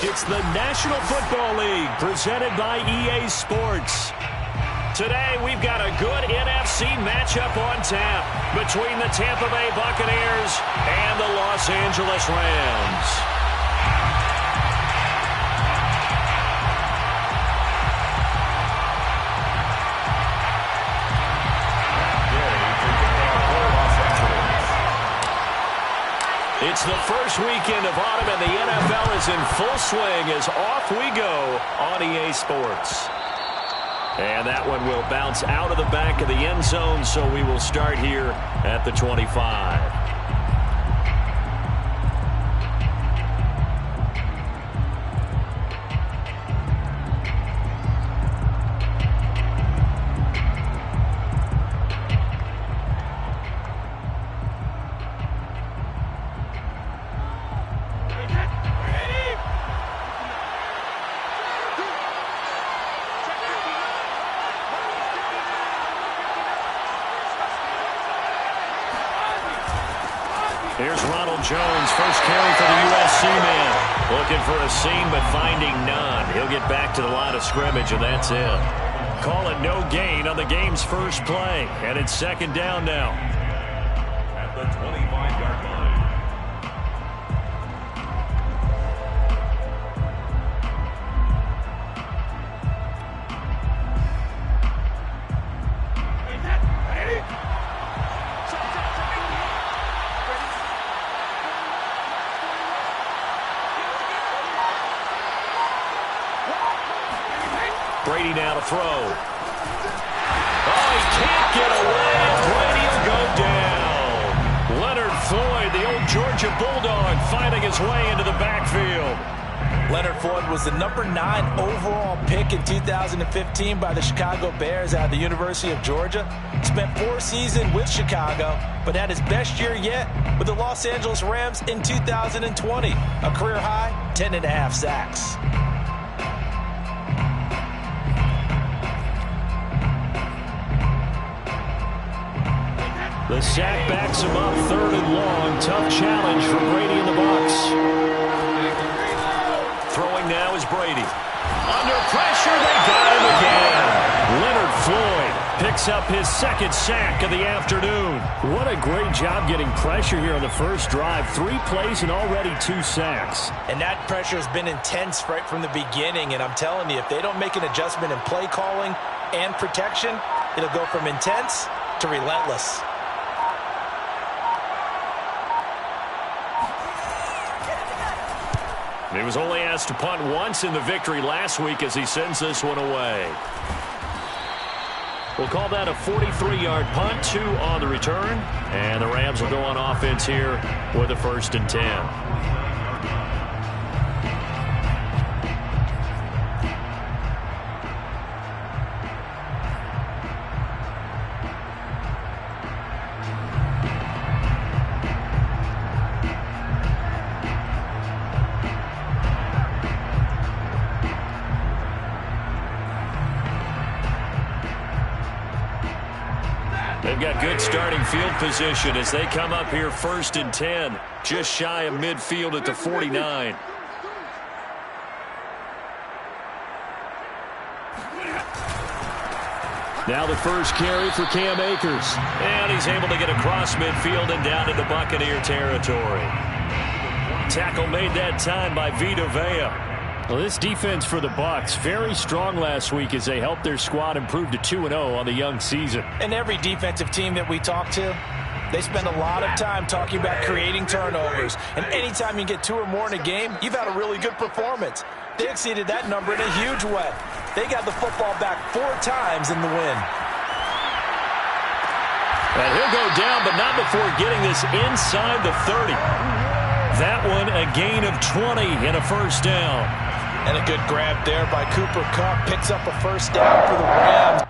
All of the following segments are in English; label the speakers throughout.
Speaker 1: It's the National Football League presented by EA Sports. Today, we've got a good NFC matchup on tap between the Tampa Bay Buccaneers and the Los Angeles Rams. It's the first weekend of autumn, and the NFL is in full swing as off we go on EA Sports. And that one will bounce out of the back of the end zone, so we will start here at the 25. Here's Ronald Jones, first carry for the USC man. Looking for a seam, but finding none. He'll get back to the line of scrimmage, and that's it. Call it no gain on the game's first play, and it's second down now. At the 25-yard line. Brady now to throw. Oh, he can't get away. Brady will go down. Leonard Floyd, the old Georgia Bulldog, finding his way into the backfield.
Speaker 2: Leonard Floyd was the number 9 overall pick in 2015 by the Chicago Bears out of the University of Georgia. Spent 4 seasons with Chicago, but had his best year yet with the Los Angeles Rams in 2020. A career high, 10.5 sacks.
Speaker 1: The sack backs him up, 3rd and long. Tough challenge for Brady and the Bucs. Throwing now is Brady. Under pressure, they got him again. Leonard Floyd picks up his 2nd sack of the afternoon. What a great job getting pressure here on the first drive. 3 plays and already 2 sacks.
Speaker 2: And that pressure has been intense right from the beginning. And I'm telling you, if they don't make an adjustment in play calling and protection, it'll go from intense to relentless.
Speaker 1: He was only asked to punt once in the victory last week as he sends this one away. We'll call that a 43-yard punt, 2 on the return. And the Rams will go on offense here with a 1st and 10. They've got good starting field position as they come up here 1st and 10, just shy of midfield at the 49. Now the first carry for Cam Akers. And he's able to get across midfield and down into Buccaneer territory. Tackle made that time by Vita Vea. Well, this defense for the Bucs, very strong last week as they helped their squad improve to 2-0 on the young season.
Speaker 2: And every defensive team that we talk to, they spend a lot of time talking about creating turnovers. And anytime you get 2 or more in a game, you've had a really good performance. They exceeded that number in a huge way. They got the football back 4 times in the win.
Speaker 1: And he'll go down, but not before getting this inside the 30. That one a gain of 20 and a 1st down.
Speaker 2: And a good grab there by Cooper Kupp. Picks up a 1st down for the Rams.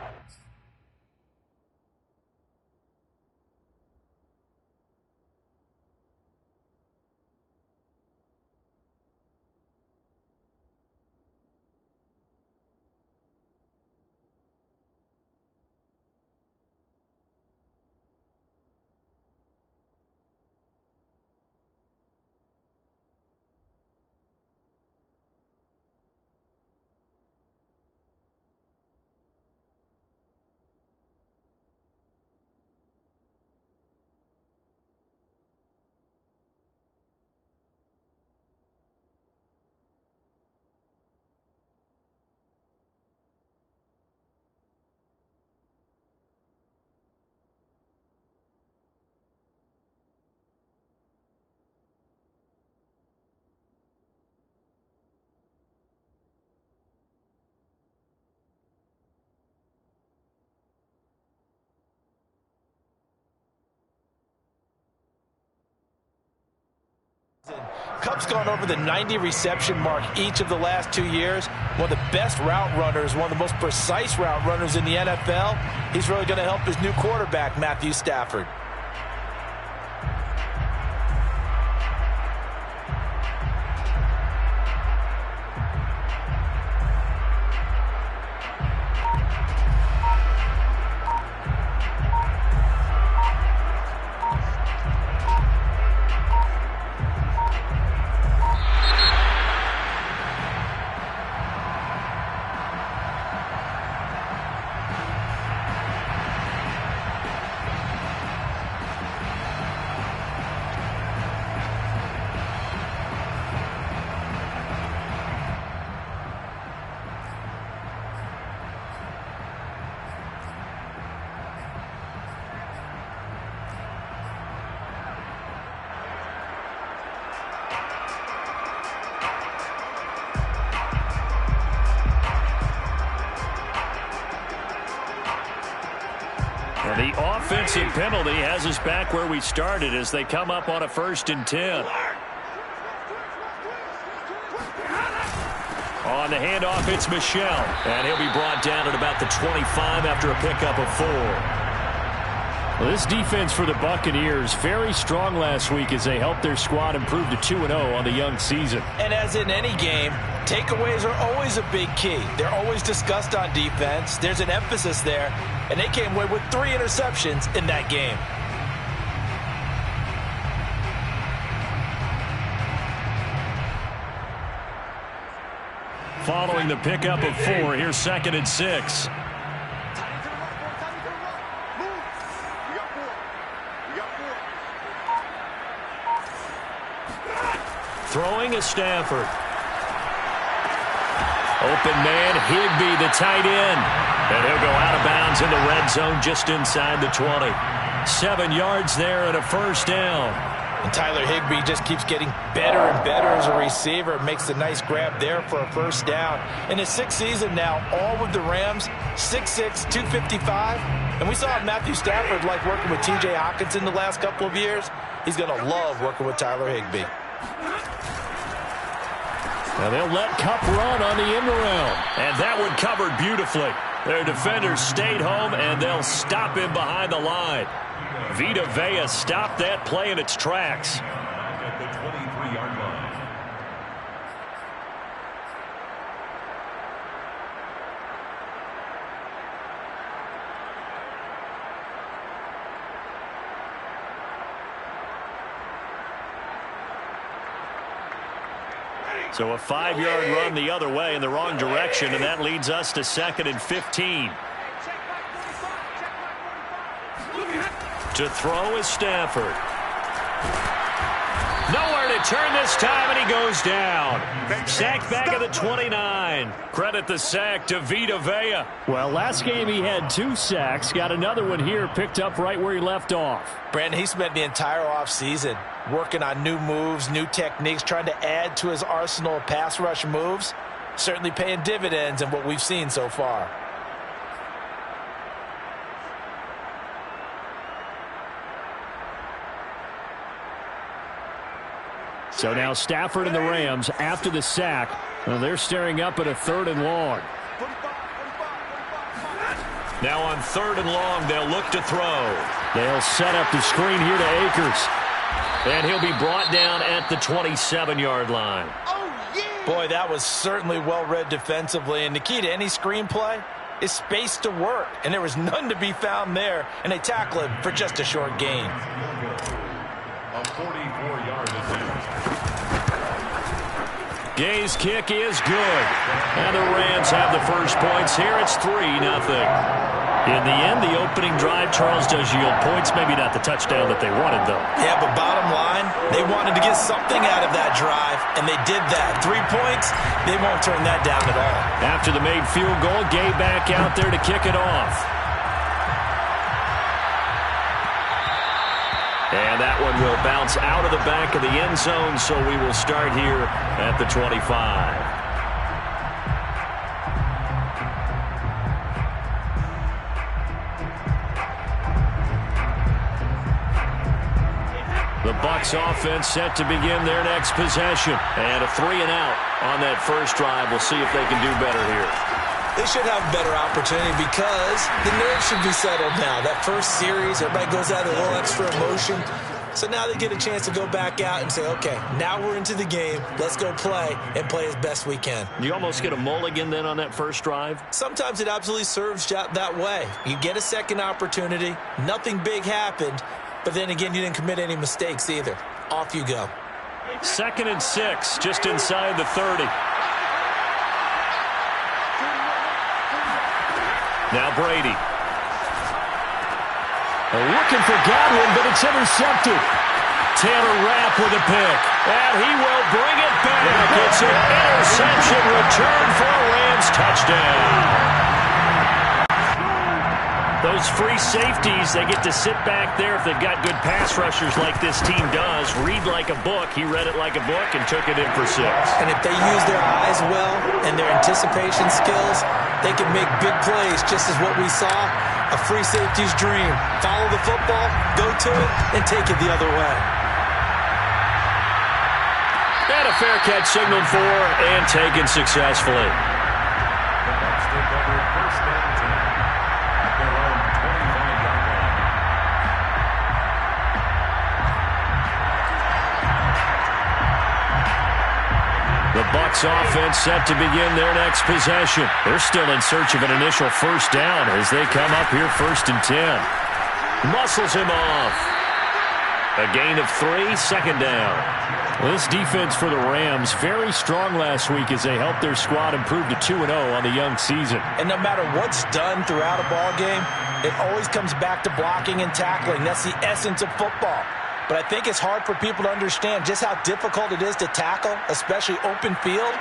Speaker 2: Cub's gone over the 90 reception mark each of the last 2 years. One of the best route runners, one of the most precise route runners in the NFL. He's really going to help his new quarterback, Matthew Stafford.
Speaker 1: The offensive penalty has us back where we started as they come up on a 1st and 10. On the handoff, it's Michel. And he'll be brought down at about the 25 after a pickup of 4.
Speaker 3: Well, this defense for the Buccaneers, very strong last week as they helped their squad improve to 2-0 on the young season.
Speaker 2: And as in any game, takeaways are always a big key. They're always discussed on defense. There's an emphasis there, and they came away with 3 interceptions in that game.
Speaker 1: Following the pickup of 4, here's 2nd and 6. Throwing is Stafford. Open man, Higbee, the tight end. And he'll go out of bounds in the red zone just inside the 20. 7 yards there and a 1st down.
Speaker 2: And Tyler Higbee just keeps getting better and better as a receiver. Makes a nice grab there for a 1st down. In his 6th season now, all with the Rams, 6'6", 255. And we saw Matthew Stafford like working with T.J. Hockenson the last couple of years. He's going to love working with Tyler Higbee.
Speaker 1: Now they'll let Kupp run on the end around. And that one covered beautifully. Their defenders stayed home, and they'll stop him behind the line. Vita Vea stopped that play in its tracks.
Speaker 4: At the 23-yard line.
Speaker 1: So a 5-yard run the other way in the wrong direction, and that leads us to 2nd and 15. To throw is Stafford. Nowhere to turn this time, and he goes down. Sacked back at the 29. Credit the sack to Vita Vea.
Speaker 3: Well, last game he had 2 sacks. Got another one here, picked up right where he left off.
Speaker 2: Brandon, he spent the entire offseason working on new moves, new techniques, trying to add to his arsenal of pass rush moves. Certainly paying dividends in what we've seen so far.
Speaker 3: So now Stafford and the Rams, after the sack, well, they're staring up at a 3rd and long.
Speaker 1: Now on 3rd and long, they'll look to throw.
Speaker 3: They'll set up the screen here to Akers.
Speaker 1: And he'll be brought down at the 27-yard line.
Speaker 2: Boy, that was certainly well-read defensively. And the key to any screenplay is space to work. And there was none to be found there. And they tackle him for just a short gain.
Speaker 4: A 44-yard attempt.
Speaker 1: Gay's kick is good. And the Rams have the first points here. It's 3-0. In the end, the opening drive, Charles, does yield points. Maybe not the touchdown that they wanted, though.
Speaker 2: Yeah, but bottom line, they wanted to get something out of that drive, and they did that. 3 points, they won't turn that down at all.
Speaker 1: After the made field goal, Gay back out there to kick it off. And that one will bounce out of the back of the end zone, so we will start here at the 25. The
Speaker 3: Bucs offense set to begin their next possession.
Speaker 1: And a 3-and-out on that first drive. We'll see if they can do better here.
Speaker 2: They should have a better opportunity because the nerves should be settled now. That first series, everybody goes out with a little extra emotion. So now they get a chance to go back out and say, okay, now we're into the game. Let's go play and play as best we can.
Speaker 1: You almost get a mulligan then on that first drive?
Speaker 2: Sometimes it absolutely serves that way. You get a second opportunity. Nothing big happened. But then again, you didn't commit any mistakes either. Off you go.
Speaker 3: 2nd and 6, just inside the 30. Now Brady. Looking for Godwin, but it's intercepted. Taylor Rapp with a pick. And he will bring it back. It's an interception return for a Rams touchdown. Those free safeties, they get to sit back there if they've got good pass rushers like this team does. Read like a book. He read it like a book and took it in for 6.
Speaker 2: And if they use their eyes well and their anticipation skills, they can make big plays, just as what we saw. A free safety's dream. Follow the football, go to it, and take it the other way.
Speaker 1: And a fair catch signaled for and taken successfully. The Bucs offense set to begin their next possession. They're still in search of an initial first down as they come up here 1st and 10. Muscles him off. A gain of 3, 2nd down.
Speaker 3: Well, this defense for the Rams, very strong last week as they helped their squad improve to 2-0 on the young season.
Speaker 2: And no matter what's done throughout a ball game, it always comes back to blocking and tackling. That's the essence of football. But I think it's hard for people to understand just how difficult it is to tackle, especially open field.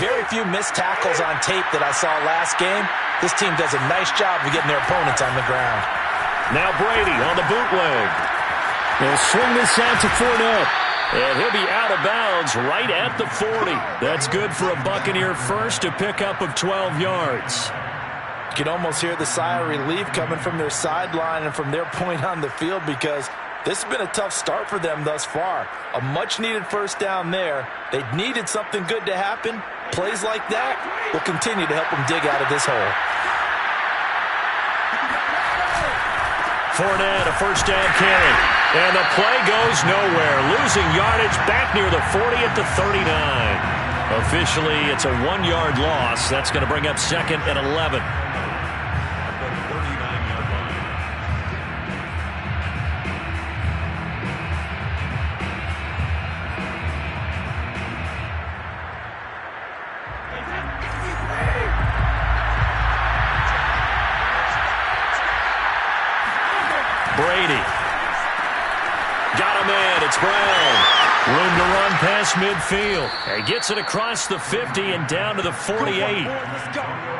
Speaker 2: Very few missed tackles on tape that I saw last game. This team does a nice job of getting their opponents on the ground.
Speaker 1: Now Brady on the bootleg.
Speaker 3: They'll swing this out to Fournette.
Speaker 1: And he'll be out of bounds right at the 40. That's good for a Buccaneer first, a pickup of 12 yards.
Speaker 2: You can almost hear the sigh of relief coming from their sideline and from their point on the field because this has been a tough start for them thus far. A much-needed first down there. They needed something good to happen. Plays like that will continue to help them dig out of this hole.
Speaker 1: Fournette, a first down carry. And the play goes nowhere. Losing yardage back near the 40 at the 39. Officially, it's a 1-yard loss. That's going to bring up 2nd and 11. Brady. Got him in. It's Brown. Room to run past midfield. He gets it across the 50 and down to the 48.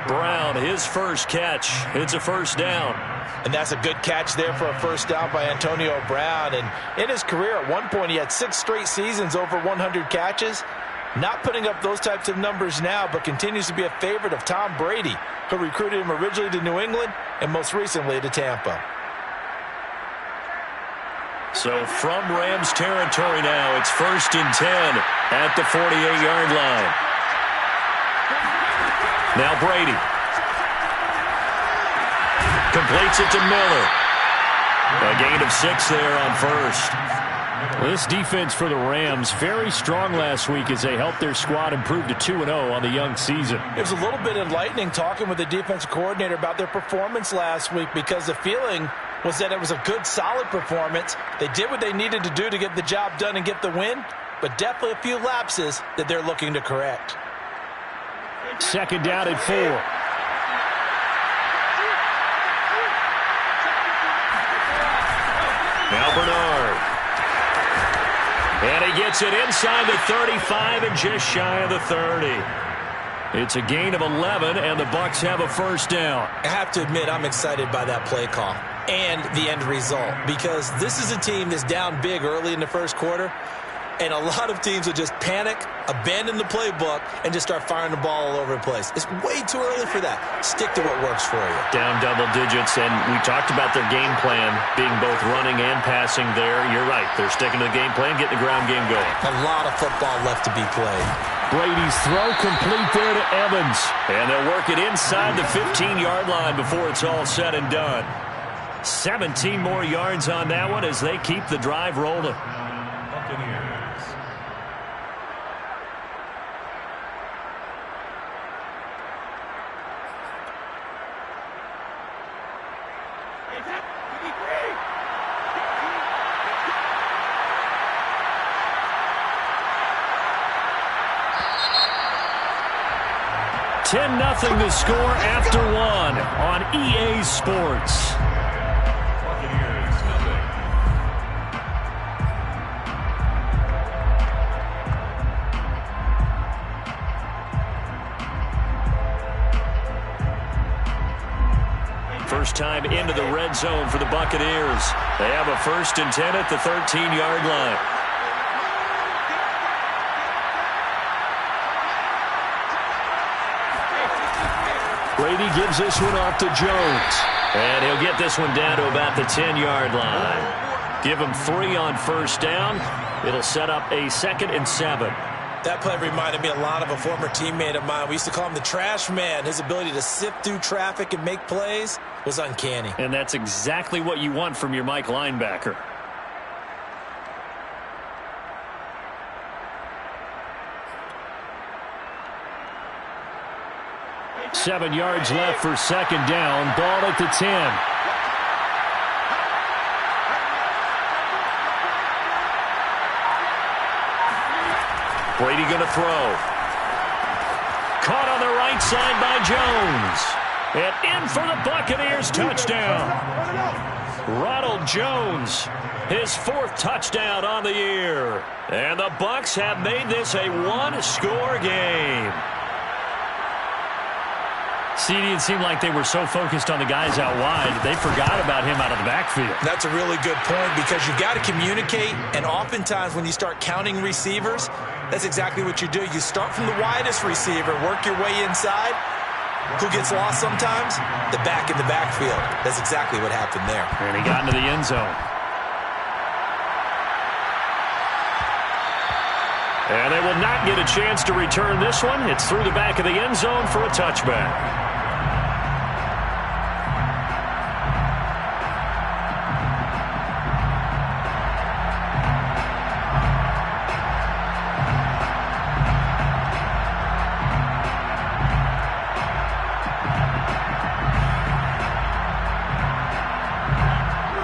Speaker 1: Brown, his first catch. It's a first down.
Speaker 2: And that's a good catch there for a first down by Antonio Brown. And in his career, at one point, he had 6 straight seasons over 100 catches. Not putting up those types of numbers now, but continues to be a favorite of Tom Brady, who recruited him originally to New England and most recently to Tampa.
Speaker 1: So from Rams territory now, it's 1st and 10 at the 48-yard line. Now Brady. Completes it to Miller. A gain of 6 there on first.
Speaker 3: Well, this defense for the Rams, very strong last week as they helped their squad improve to 2-0 on the young season.
Speaker 2: It was a little bit enlightening talking with the defensive coordinator about their performance last week because the feeling was that it was a good, solid performance. They did what they needed to do to get the job done and get the win, but definitely a few lapses that they're looking to correct.
Speaker 3: 2nd down and 4.
Speaker 1: Now Bernard. And he gets it inside the 35 and just shy of the 30. It's a gain of 11, and the Bucs have a first down.
Speaker 2: I have to admit, I'm excited by that play call and the end result because this is a team that's down big early in the first quarter. And a lot of teams will just panic, abandon the playbook, and just start firing the ball all over the place. It's way too early for that. Stick to what works for you.
Speaker 1: Down double digits, and we talked about their game plan being both running and passing there. You're right. They're sticking to the game plan, getting the ground game going.
Speaker 2: A lot of football left to be played.
Speaker 3: Brady's throw complete there to Evans.
Speaker 1: And they'll work it inside the 15-yard line before it's all said and done. 17 more yards on that one as they keep the drive rolling.
Speaker 4: Buccaneers.
Speaker 1: Nothing to score after one on EA Sports.
Speaker 4: Buccaneers, nothing.
Speaker 1: First time into the red zone for the Buccaneers. They have a 1st and 10 at the 13-yard line. Brady gives this one off to Jones. And he'll get this one down to about the 10-yard line. Give him 3 on 1st down. It'll set up a 2nd and 7.
Speaker 2: That play reminded me a lot of a former teammate of mine. We used to call him the trash man. His ability to sift through traffic and make plays was uncanny.
Speaker 1: And that's exactly what you want from your Mike linebacker. Seven yards left for 2nd down. Ball at the 10. Brady going to throw. Caught on the right side by Jones. And in for the Buccaneers touchdown. Ronald Jones, his 4th touchdown on the year. And the Bucs have made this a one-score game. It seemed like they were so focused on the guys out wide, they forgot about him out of the backfield.
Speaker 2: That's a really good point because you've got to communicate, and oftentimes when you start counting receivers, that's exactly what you do. You start from the widest receiver, work your way inside. Who gets lost sometimes? The back in the backfield. That's exactly what happened there.
Speaker 1: And he got into the end zone. And they will not get a chance to return this one. It's through the back of the end zone for a touchback.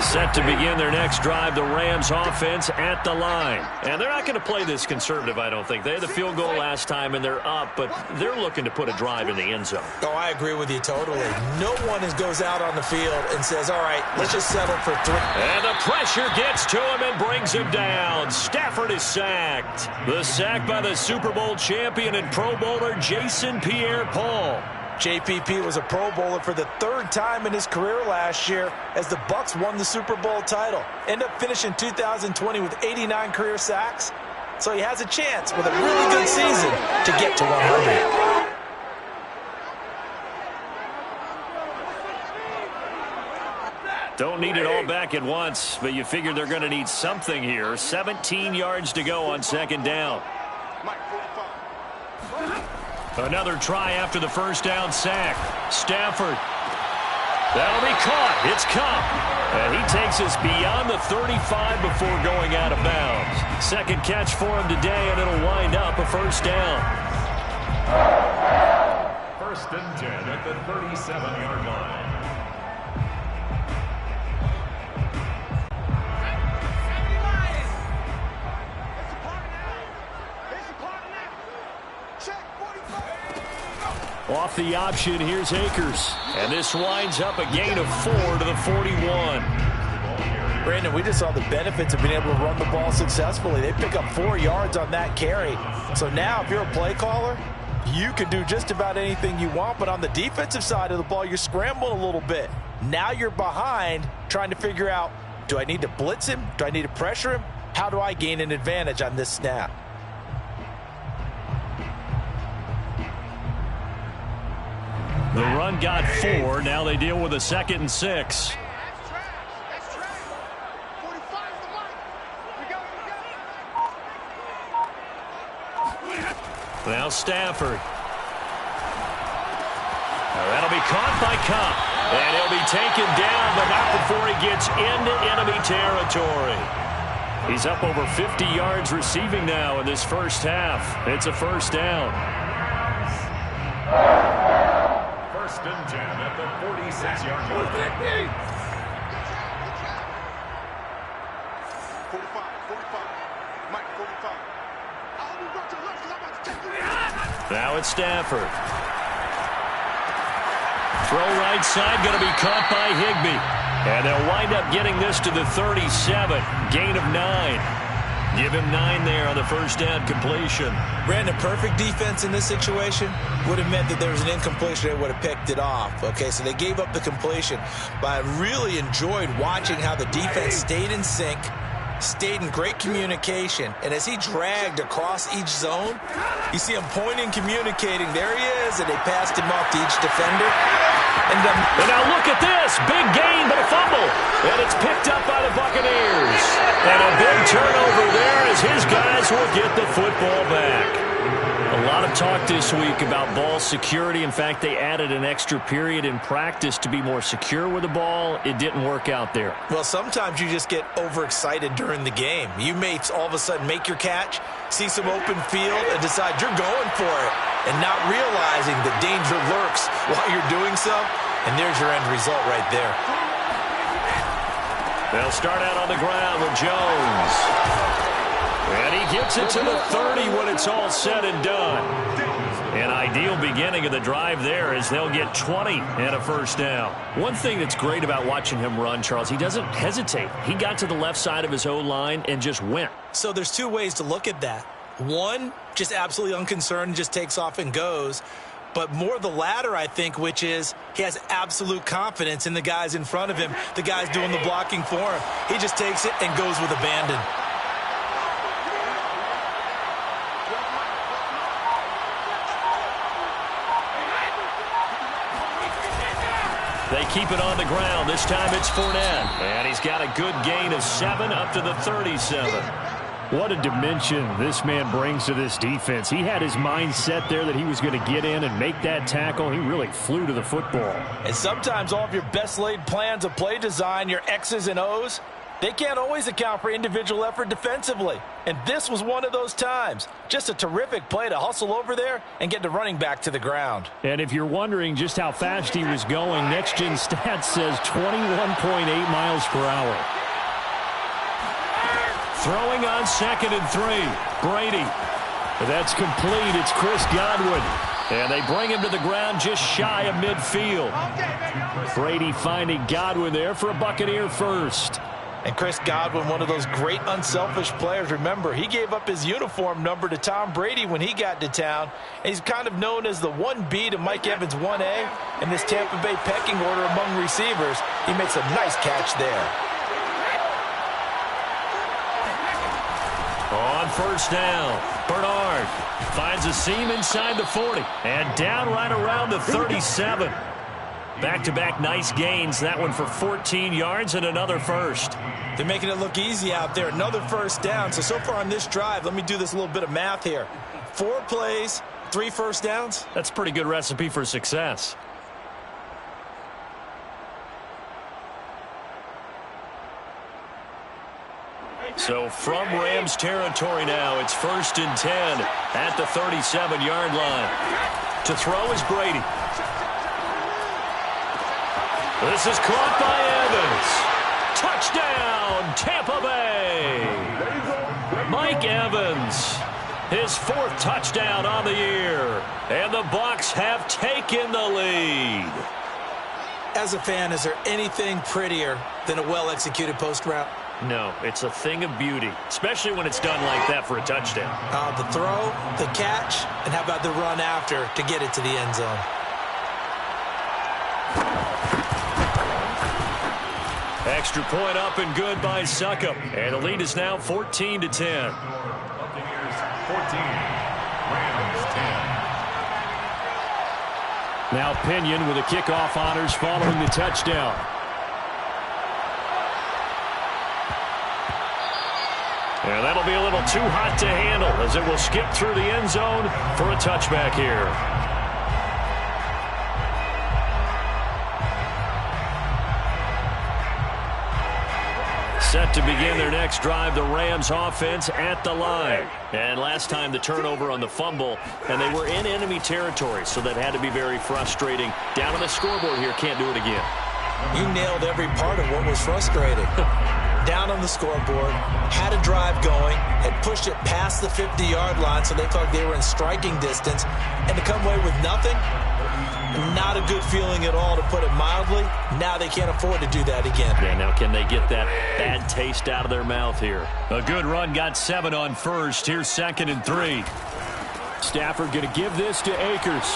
Speaker 1: Set to begin their next drive, the Rams offense at the line. And they're not going to play this conservative, I don't think. They had the field goal last time, and they're up, but they're looking to put a drive in the end zone.
Speaker 2: Oh, I agree with you totally. No one goes out on the field and says, all right, let's just settle for 3.
Speaker 1: And the pressure gets to him and brings him down. Stafford is sacked. The sack by the Super Bowl champion and Pro Bowler Jason Pierre-Paul.
Speaker 2: JPP was a Pro Bowler for the 3rd time in his career last year as the Bucs won the Super Bowl title. Ended up finishing 2020 with 89 career sacks. So he has a chance with a really good season to get to 100.
Speaker 1: Don't need it all back at once, but you figure they're going to need something here. 17 yards to go on 2nd down. Another try after the 1st down sack. Stafford. That'll be caught. It's Cup. And he takes us beyond the 35 before going out of bounds. 2nd catch for him today, and it'll wind up a 1st down.
Speaker 4: 1st and 10 at the 37-yard line.
Speaker 1: Off the option, here's Akers. And this winds up a gain of 4 to the 41.
Speaker 2: Brandon, we just saw the benefits of being able to run the ball successfully. They pick up 4 yards on that carry. So now if you're a play caller, you can do just about anything you want. But on the defensive side of the ball, you're scrambling a little bit. Now you're behind trying to figure out, do I need to blitz him? Do I need to pressure him? How do I gain an advantage on this snap?
Speaker 1: The run got 4. Now they deal with a 2nd and 6. Now Stafford. That'll be caught by Cup. And he'll be taken down, but not before he gets into enemy territory. He's up over 50 yards receiving now in this first half. It's a first down.
Speaker 4: 1st and 10 at the 46-yard line.
Speaker 5: 45.
Speaker 1: Now it's Stafford. Throw right side, going to be caught by Higbee. And they'll wind up getting this to the 37. Gain of 9. Give him 9 there on the first down completion.
Speaker 2: Brandon, perfect defense in this situation would have meant that there was an incompletion. They would have picked it off. Okay, so they gave up the completion. But I really enjoyed watching how the defense stayed in sync, stayed in great communication. And as he dragged across each zone, you see him pointing, communicating. There he is, and they passed him off to each defender. And
Speaker 1: now look at this. Big gain, but a fumble. And it's picked up by the Buccaneers. And a big turnover there as his guys will get the football back. A lot of talk this week about ball security. In fact, they added an extra period in practice to be more secure with the ball. It didn't work out there.
Speaker 2: Well, sometimes you just get overexcited during the game. You may all of a sudden make your catch, see some open field, and decide you're going for it, and not realizing that danger lurks while you're doing so. And there's your end result right there.
Speaker 1: They'll start out on the ground with Jones. And he gets it to the 30 when it's all said and done. An ideal beginning of the drive there as they'll get 20 and a first down. One thing that's great about watching him run, Charles, he doesn't hesitate. He got to the left side of his O-line and just went.
Speaker 2: So there's two ways to look at that. One, just absolutely unconcerned, just takes off and goes. But more the latter, I think, which is he has absolute confidence in the guys in front of him, the guys doing the blocking for him. He just takes it and goes with abandon.
Speaker 1: They keep it on the ground. This time it's Fournette. And he's got a good gain of 7 up to the 37.
Speaker 3: What a dimension this man brings to this defense. He had his mind set there that he was going to get in and make that tackle. He really flew to the football.
Speaker 2: And sometimes all of your best laid plans of play design, your X's and O's, they can't always account for individual effort defensively. And this was one of those times. Just a terrific play to hustle over there and get the running back to the ground.
Speaker 3: And if you're wondering just how fast he was going, Next Gen Stats says 21.8 miles per hour.
Speaker 1: Throwing on 2nd and 3. Brady. That's complete. It's Chris Godwin. And they bring him to the ground just shy of midfield. Brady finding Godwin there for a Buccaneer first.
Speaker 2: And Chris Godwin, one of those great unselfish players. Remember, he gave up his uniform number to Tom Brady when he got to town. And he's kind of known as the 1B to Mike Evans 1A in this Tampa Bay pecking order among receivers. He makes a nice catch there.
Speaker 1: On first down, Bernard finds a seam inside the 40 and down right around the 37. Back-to-back nice gains. That one for 14 yards and another first.
Speaker 2: They're making it look easy out there. Another first down. So far on this drive, let me do this little bit of math here. 4 plays, 3 first downs.
Speaker 1: That's a pretty good recipe for success. So from Rams territory now, it's 1st and 10 at the 37-yard line. To throw is Brady. This is caught by Evans. Touchdown, Tampa Bay. Mike Evans, his 4th touchdown on the year. And the Bucs have taken the lead.
Speaker 2: As a fan, is there anything prettier than a well-executed post route?
Speaker 1: No, it's a thing of beauty, especially when it's done like that for a touchdown.
Speaker 2: The throw, the catch, and how about the run after to get it to the end zone?
Speaker 1: Extra point up and good by Succop. And the lead is now 14-10.
Speaker 4: Buccaneers 14, Rams 10.
Speaker 3: Now Pinion with the kickoff honors following the touchdown.
Speaker 1: And that'll be a little too hot to handle as it will skip through the end zone for a touchback here. Set to begin their next drive, the Rams offense at the line. And last time the turnover on the fumble, and they were in enemy territory, so that had to be very frustrating. Down on the scoreboard here, can't do it again.
Speaker 2: You nailed every part of what was frustrating. Down on the scoreboard, had a drive going, had pushed it past the 50-yard line so they thought they were in striking distance, and to come away with nothing, not a good feeling at all, to put it mildly. Now they can't afford to do that again.
Speaker 1: Yeah, now can they get that bad taste out of their mouth here? A good run, got 7 on first. Here's 2nd and 3.
Speaker 3: Stafford going to give this to Akers.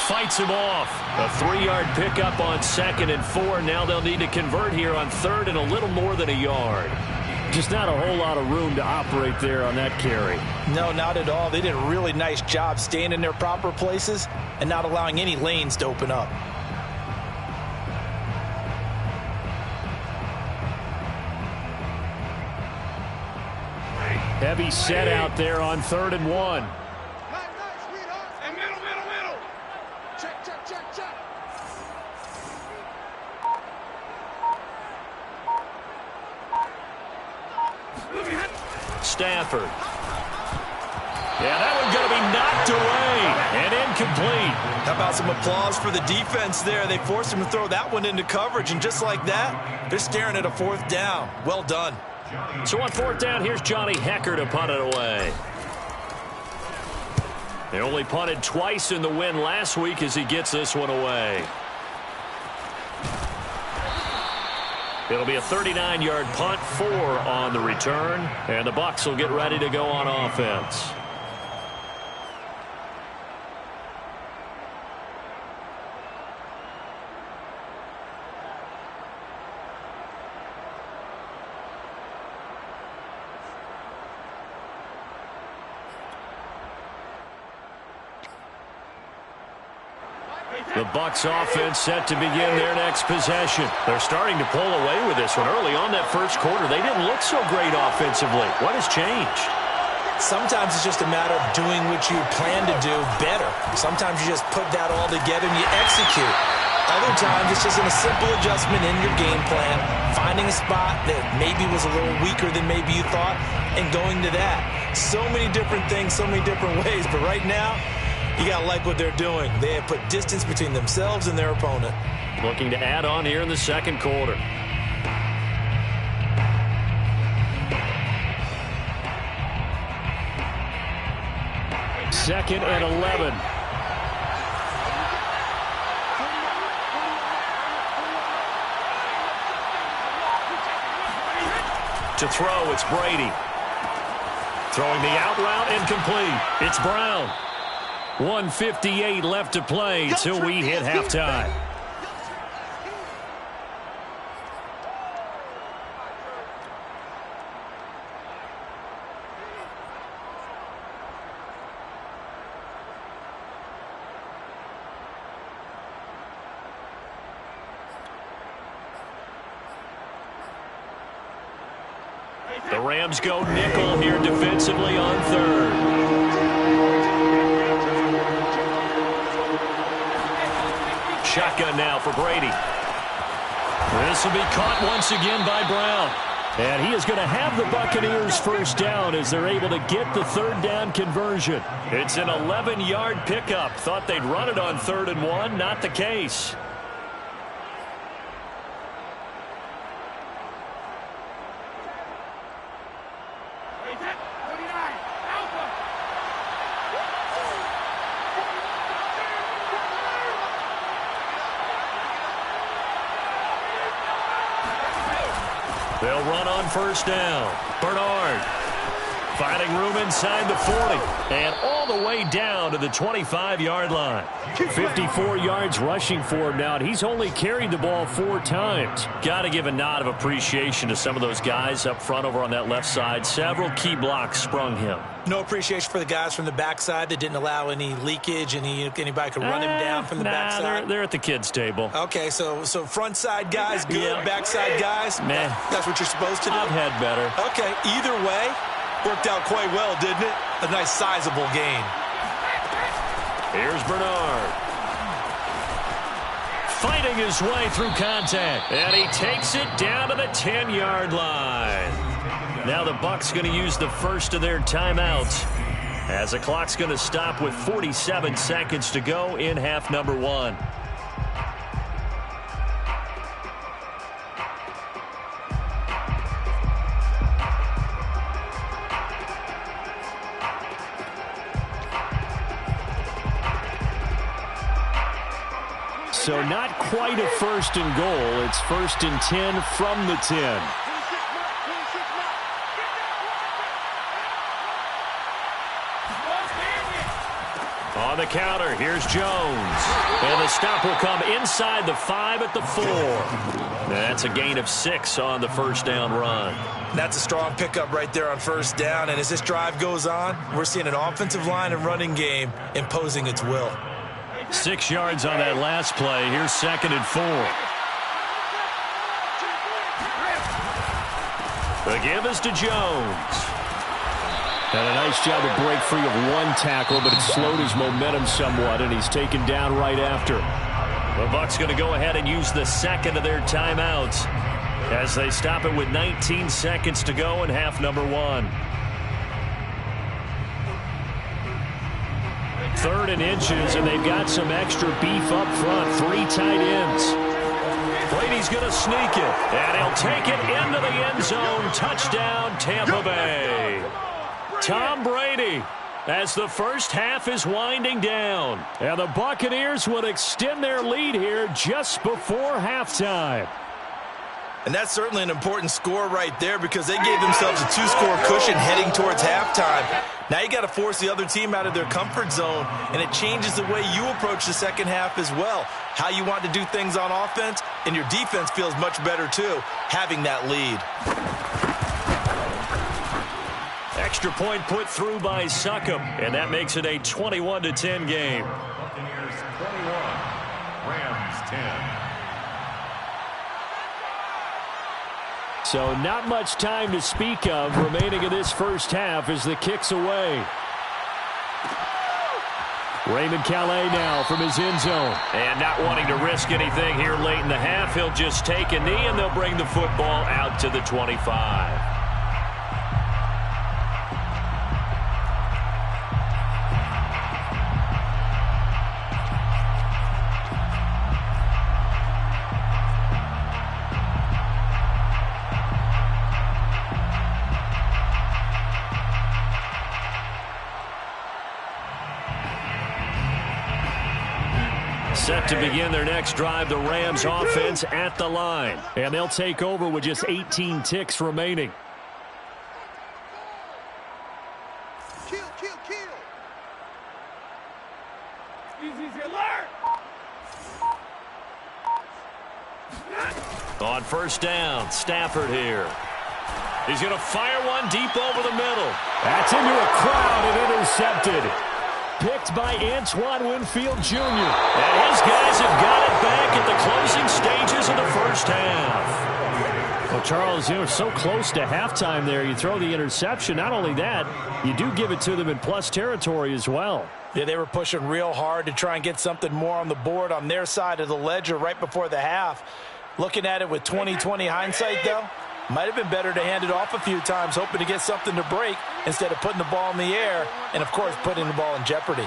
Speaker 1: Fights him off. A 3-yard pickup on 2nd and 4. Now they'll need to convert here on 3rd and a little more than a yard.
Speaker 3: Just not a whole lot of room to operate there on that carry.
Speaker 2: No, not at all. They did a really nice job staying in their proper places and not allowing any lanes to open up.
Speaker 3: Heavy set out there on 3rd and 1.
Speaker 5: Nice, sweetheart. And middle. Check.
Speaker 1: Stafford. Yeah, that one's going to be knocked away and incomplete.
Speaker 2: How about some applause for the defense there? They forced him to throw that one into coverage, and just like that, they're staring at a 4th down. Well done.
Speaker 1: So on 4th down, here's Johnny Hecker to punt it away. They only punted twice in the win last week as he gets this one away. It'll be a 39-yard punt, 4 on the return, and the Bucs will get ready to go on offense. The Bucs offense set to begin their next possession. They're starting to pull away with this one. Early on that first quarter, they didn't look so great offensively. What has changed?
Speaker 2: Sometimes it's just a matter of doing what you plan to do better. Sometimes you just put that all together and you execute. Other times it's just in a simple adjustment in your game plan, finding a spot that maybe was a little weaker than maybe you thought, and going to that. So many different things, so many different ways, but right now, you got to like what they're doing. They have put distance between themselves and their opponent.
Speaker 1: Looking to add on here in the second quarter.
Speaker 3: Second and 11.
Speaker 1: To throw, it's Brady. Throwing the out route, incomplete. It's Brown. 1:58 left to play till we hit halftime. The Rams go nickel here defensively on 3rd. Shotgun now for Brady. This will be caught once again by Brown.
Speaker 3: And he is going to have the Buccaneers first down as they're able to get the 3rd down conversion.
Speaker 1: It's an 11-yard pickup. Thought they'd run it on 3rd and 1. Not the case. They'll run on first down. Bernard. Finding room inside the 40. And all the way down to the 25-yard line. 54 yards rushing for him now, and he's only carried the ball 4 times. Got to give a nod of appreciation to some of those guys up front over on that left side. Several key blocks sprung him.
Speaker 2: No appreciation for the guys from the backside that didn't allow any leakage, and anybody could run him down from the backside.
Speaker 1: They're at the kids' table.
Speaker 2: Okay, so front side guys good,
Speaker 1: Yeah.
Speaker 2: backside guys,
Speaker 1: Meh.
Speaker 2: That's what you're supposed to do.
Speaker 1: I've had better.
Speaker 2: Okay, either way, worked out quite well, didn't it? A nice sizable gain.
Speaker 1: Here's Bernard. Fighting his way through contact. And he takes it down to the 10-yard line. Now the Bucs going to use the first of their timeouts, as the clock's going to stop with 47 seconds to go in half number 1. So not quite a first and goal. It's first and 10 from the 10. On the counter, here's Jones. And the stop will come inside the 5 at the 4. That's a gain of 6 on the first down run.
Speaker 2: That's a strong pickup right there on first down. And as this drive goes on, we're seeing an offensive line and running game imposing its will.
Speaker 1: 6 yards on that last play. Here's second and 4. The give is to Jones. And a nice job to break free of one tackle, but it slowed his momentum somewhat, and he's taken down right after. The Bucs going to go ahead and use the second of their timeouts as they stop it with 19 seconds to go in half number 1. 3rd and inches, and they've got some extra beef up front. 3 tight ends. Brady's going to sneak it, and he'll take it into the end zone. Touchdown, Tampa Bay. Tom Brady, as the first half is winding down. And the Buccaneers will extend their lead here just before halftime.
Speaker 2: And that's certainly an important score right there, because they gave themselves a 2-score cushion heading towards halftime. Now you got to force the other team out of their comfort zone, and it changes the way you approach the second half as well. How you want to do things on offense, and your defense feels much better too, having that lead.
Speaker 1: Extra point put through by Succop, and that makes it a 21-10 game.
Speaker 4: Buccaneers 21, Rams 10.
Speaker 1: So not much time to speak of remaining in this first half as the kick's away. Raymond Calais now from his end zone. And not wanting to risk anything here late in the half, he'll just take a knee, and they'll bring the football out to the 25. Set to begin their next drive, the Rams offense at the line. And they'll take over with just 18 ticks remaining.
Speaker 5: Kill, kill, kill. Easy alert.
Speaker 1: On first down, Stafford here. He's going to fire one deep over the middle. That's into a crowd and intercepted. Picked by Antoine Winfield Jr. And his guys have got it back at the closing stages of the first half. Well, Charles, you were so close to halftime there. You throw the interception. Not only that, you do give it to them in plus territory as well.
Speaker 2: Yeah, they were pushing real hard to try and get something more on the board on their side of the ledger right before the half. Looking at it with 20/20 hindsight, though, might have been better to hand it off a few times, hoping to get something to break instead of putting the ball in the air and, of course, putting the ball in jeopardy.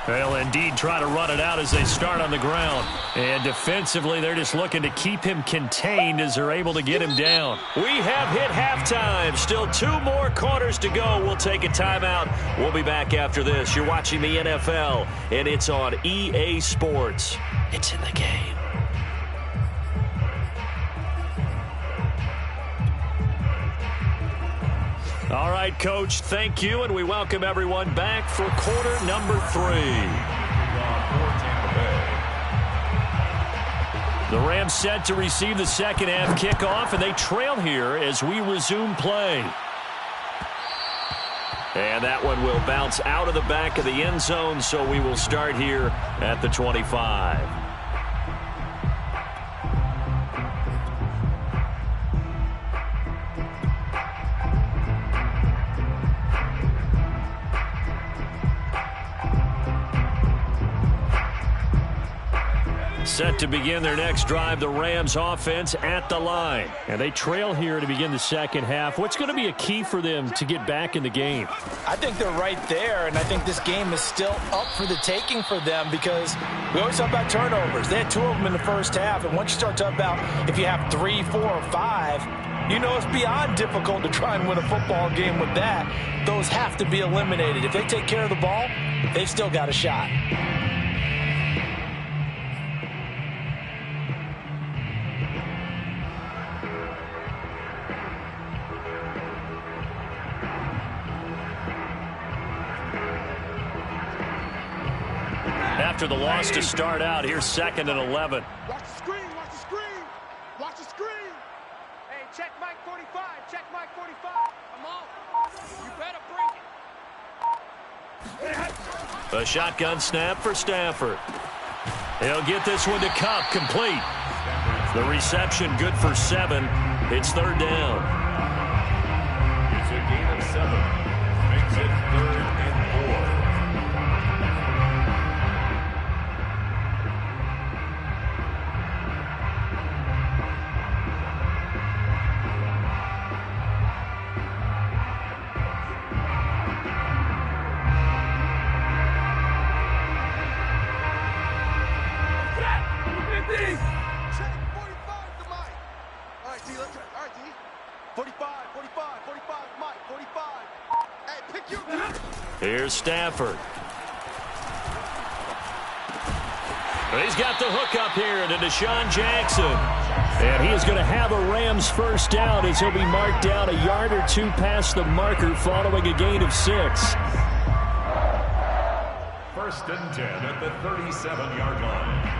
Speaker 1: They'll indeed try to run it out as they start on the ground. And defensively, they're just looking to keep him contained as they're able to get him down. We have hit halftime. Still 2 more quarters to go. We'll take a timeout. We'll be back after this. You're watching the NFL, and it's on EA Sports. It's in the game. All right, Coach, thank you, and we welcome everyone back for quarter number 3. The Rams set to receive the second half kickoff, and they trail here as we resume play. And that one will bounce out of the back of the end zone, so we will start here at the 25. Set to begin their next drive, the Rams offense at the line. And they trail here to begin the second half. What's going to be a key for them to get back in the game?
Speaker 2: I think they're right there, and I think this game is still up for the taking for them because we always talk about turnovers. They had 2 of them in the first half, and once you start talking about if you have 3, 4, or 5, you know it's beyond difficult to try and win a football game with that. Those have to be eliminated. If they take care of the ball, they've still got a shot.
Speaker 1: After the loss to start out, here's 2nd and 11.
Speaker 5: Watch the screen, watch the screen, watch the screen. Hey, check Mike 45, check Mike 45. I'm on. You better bring it.
Speaker 1: A shotgun snap for Stafford. He'll get this one to Cup, complete. The reception good for 7. It's 3rd down.
Speaker 4: It's a gain of 7. Makes it 3rd and 4.
Speaker 1: Here's Stafford. He's got the hook up here to Deshaun Jackson. And he is going to have a Rams first down as he'll be marked down a yard or 2 past the marker following a gain of 6.
Speaker 4: 1st and 10 at the 37-yard line.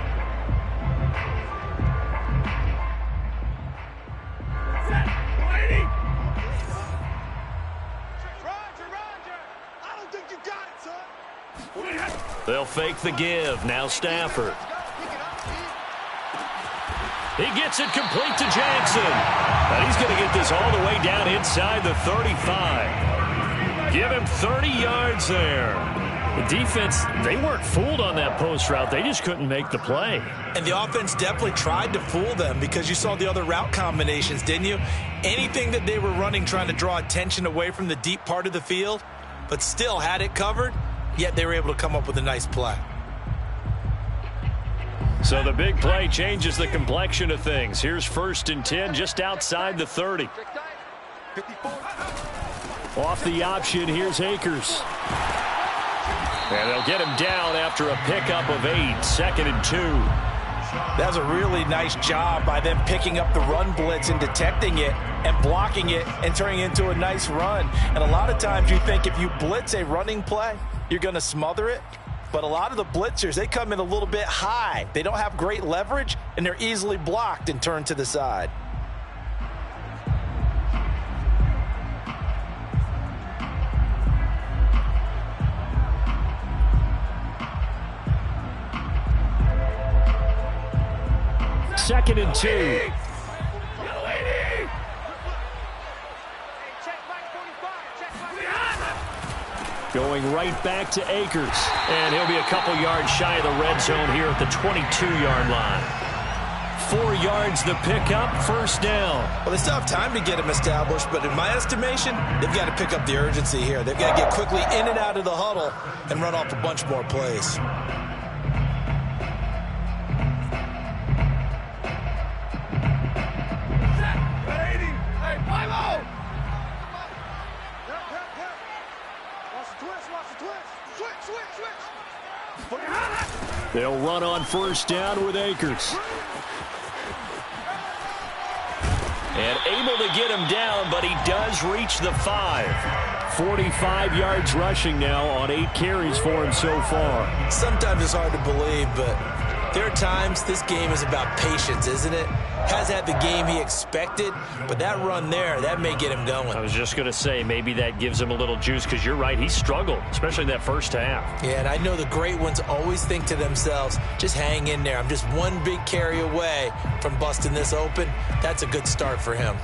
Speaker 1: They'll fake the give. Now Stafford. He gets it complete to Jackson. And he's going to get this all the way down inside the 35. Give him 30 yards there. The defense, they weren't fooled on that post route. They just couldn't make the play.
Speaker 2: And the offense definitely tried to fool them because you saw the other route combinations, didn't you? Anything that they were running trying to draw attention away from the deep part of the field, but still had it covered, yet they were able to come up with a nice play.
Speaker 1: So the big play changes the complexion of things. Here's 1st and 10 just outside the 30. Off the option, here's Akers. And they'll get him down after a pickup of 8, 2nd and 2.
Speaker 2: That was a really nice job by them picking up the run blitz and detecting it and blocking it and turning it into a nice run. And a lot of times you think if you blitz a running play, you're going to smother it. But a lot of the blitzers, they come in a little bit high. They don't have great leverage, and they're easily blocked and turned to the side.
Speaker 1: Second and 2. Going right back to Akers. And he'll be a couple yards shy of the red zone here at the 22-yard line. 4 yards the pickup, 1st down.
Speaker 2: Well, they still have time to get him established, but in my estimation, they've got to pick up the urgency here. They've got to get quickly in and out of the huddle and run off a bunch more plays.
Speaker 1: They'll run on 1st down with Akers. And able to get him down, but he does reach the 5.
Speaker 3: 45 yards rushing now on 8 carries for him so far.
Speaker 2: Sometimes it's hard to believe, but there are times this game is about patience, isn't it? Has had the game he expected, but that run there, that may get him going.
Speaker 1: I was just going to say, maybe that gives him a little juice, because you're right, he struggled, especially in that first half.
Speaker 2: Yeah, and I know the great ones always think to themselves, just hang in there. I'm just one big carry away from busting this open. That's a good start for him.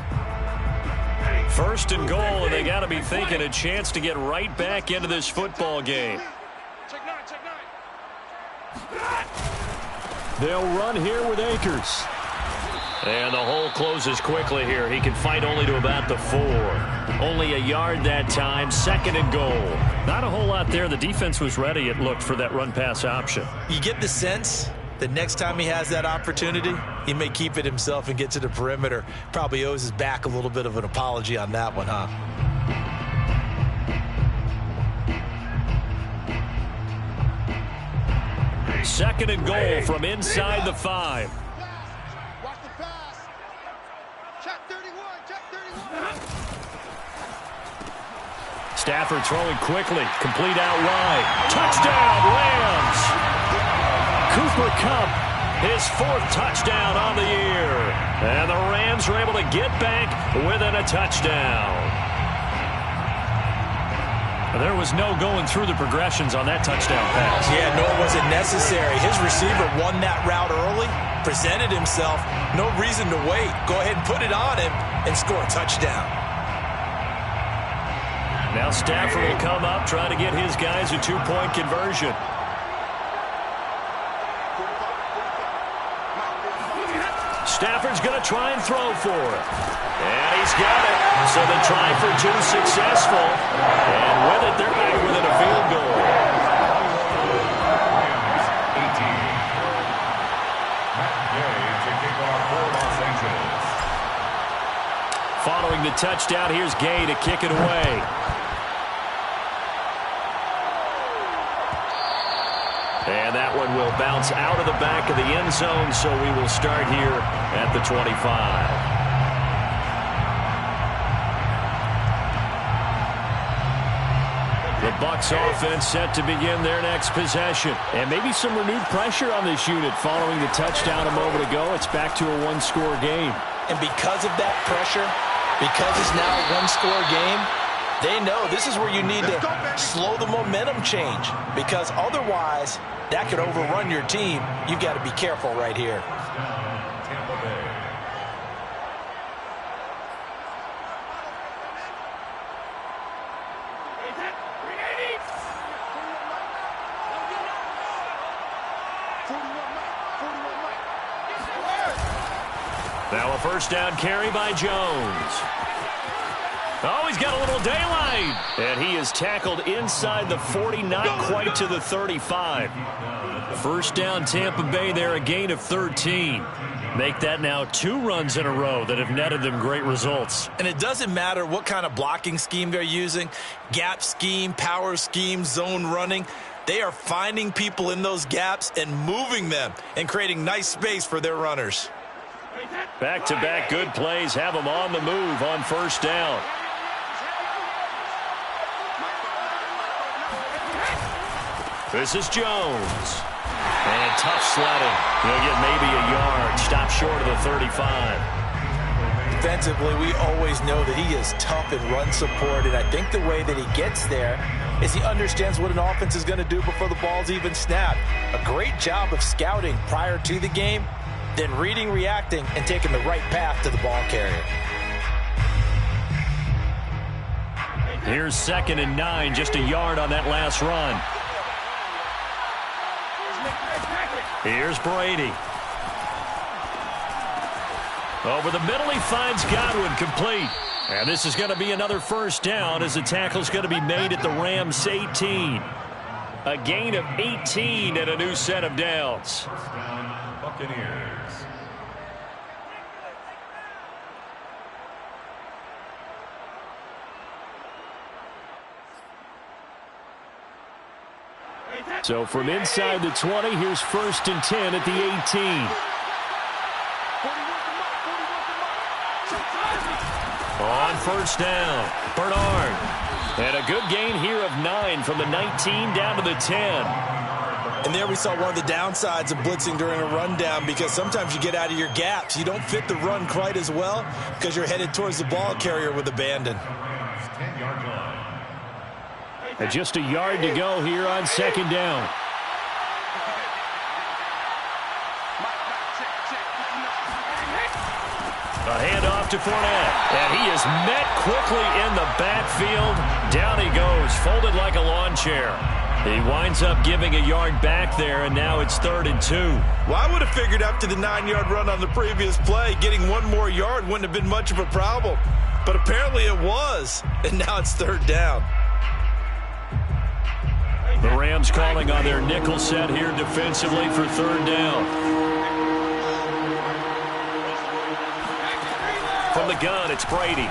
Speaker 1: First and goal, and they got to be thinking a chance to get right back into this football game.
Speaker 5: Check nine.
Speaker 3: They'll run here with Akers.
Speaker 1: And the hole closes quickly here. He can fight only to about the 4. Only a yard that time. Second and goal. Not a whole lot there. The defense was ready, it looked, for that run-pass option.
Speaker 2: You get the sense that next time he has that opportunity, he may keep it himself and get to the perimeter. Probably owes his back a little bit of an apology on that one, huh?
Speaker 1: Second and goal from inside the 5.
Speaker 5: Watch the pass. Check 31. Check 31.
Speaker 1: Stafford throwing quickly. Complete out wide. Touchdown, Rams! Cooper Kupp, his 4th touchdown on the year. And the Rams were able to get back within a touchdown. There was no going through the progressions on that touchdown pass.
Speaker 2: Yeah, nor was it necessary. His receiver won that route early, presented himself. No reason to wait. Go ahead and put it on him and score a touchdown.
Speaker 1: Now Stafford will come up, try to get his guys a 2-point conversion. Stafford's going to try and throw for it. And he's got it. So the try for 2 successful. And with it, they're back within a field goal. Following the touchdown, here's Gay to kick it away. And that one will bounce out of the back of the end zone, so we will start here at the 25. The Bucs offense set to begin their next possession. And maybe some renewed pressure on this unit following the touchdown a moment ago. It's back to a 1-score game.
Speaker 2: And because of that pressure, because it's now a 1-score game, they know this is where you need to slow the momentum change, because otherwise that could overrun your team. You've got to be careful right here.
Speaker 4: Tampa Bay.
Speaker 1: Now a first down carry by Jones. Oh, he's got a little daylight. And he is tackled inside the 40, not quite to the 35. First down Tampa Bay there, a gain of 13. Make that now 2 runs in a row that have netted them great results.
Speaker 2: And it doesn't matter what kind of blocking scheme they're using, gap scheme, power scheme, zone running. They are finding people in those gaps and moving them and creating nice space for their runners.
Speaker 1: Back-to-back good plays have them on the move on first down. This is Jones. And tough sledding. He'll get maybe a yard. Stop short of the 35.
Speaker 2: Defensively, we always know that he is tough in run support, and I think the way that he gets there is he understands what an offense is going to do before the ball's even snapped. A great job of scouting prior to the game, then reading, reacting, and taking the right path to the ball carrier.
Speaker 1: Here's 2nd and 9, just a yard on that last run. Here's Brady. Over the middle, he finds Godwin, complete. And this is going to be another first down as the tackle's going to be made at the Rams 18. A gain of 18 and a new set of downs.
Speaker 4: Buccaneers.
Speaker 3: So from inside the 20, here's 1st and 10 at the 18.
Speaker 1: On first down, Bernard. And a good gain here of 9 from the 19 down to the 10.
Speaker 2: And there we saw one of the downsides of blitzing during a rundown, because sometimes you get out of your gaps. You don't fit the run quite as well because you're headed towards the ball carrier with abandon.
Speaker 4: 10-yard line.
Speaker 3: And just a yard to go here on second down.
Speaker 1: A handoff to Fournette, and he is met quickly in the backfield. Down he goes, folded like a lawn chair. He winds up giving a yard back there, and now it's 3rd and 2.
Speaker 2: Well, I would have figured after the 9-yard run on the previous play, getting one more yard wouldn't have been much of a problem. But apparently it was, and now it's 3rd down.
Speaker 1: The Rams calling on their nickel set here defensively for 3rd down. From the gun, it's Brady.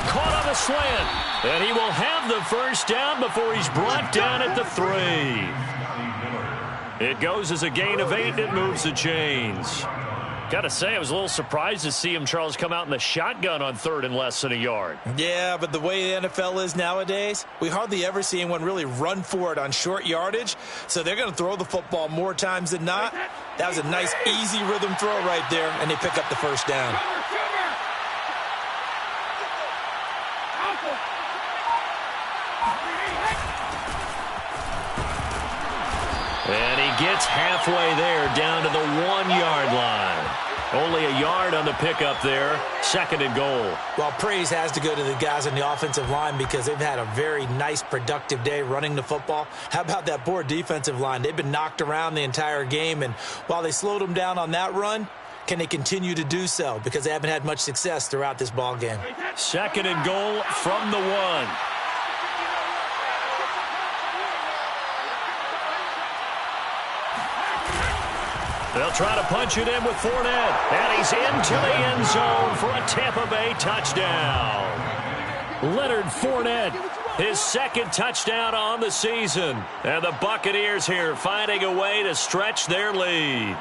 Speaker 1: Caught on the slant, and he will have the first down before he's brought down at the 3. It goes as a gain of 8, and it moves the chains. Got to say, I was a little surprised to see him, Charles, come out in the shotgun on 3rd and less than a yard.
Speaker 2: Yeah, but the way the NFL is nowadays, we hardly ever see anyone really run for it on short yardage. So they're going to throw the football more times than not. That was a nice, easy rhythm throw right there, and they pick up the first down.
Speaker 1: And he gets halfway there, down to the 1-yard line. Only a yard on the pickup there. 2nd and goal.
Speaker 2: Well, praise has to go to the guys on the offensive line because they've had a very nice, productive day running the football. How about that poor defensive line? They've been knocked around the entire game, and while they slowed them down on that run, can they continue to do so? Because they haven't had much success throughout this ball game.
Speaker 1: 2nd and goal from the 1. They'll try to punch it in with Fournette. And he's into the end zone for a Tampa Bay touchdown. Leonard Fournette, his 2nd touchdown on the season. And the Buccaneers here finding a way to stretch their lead.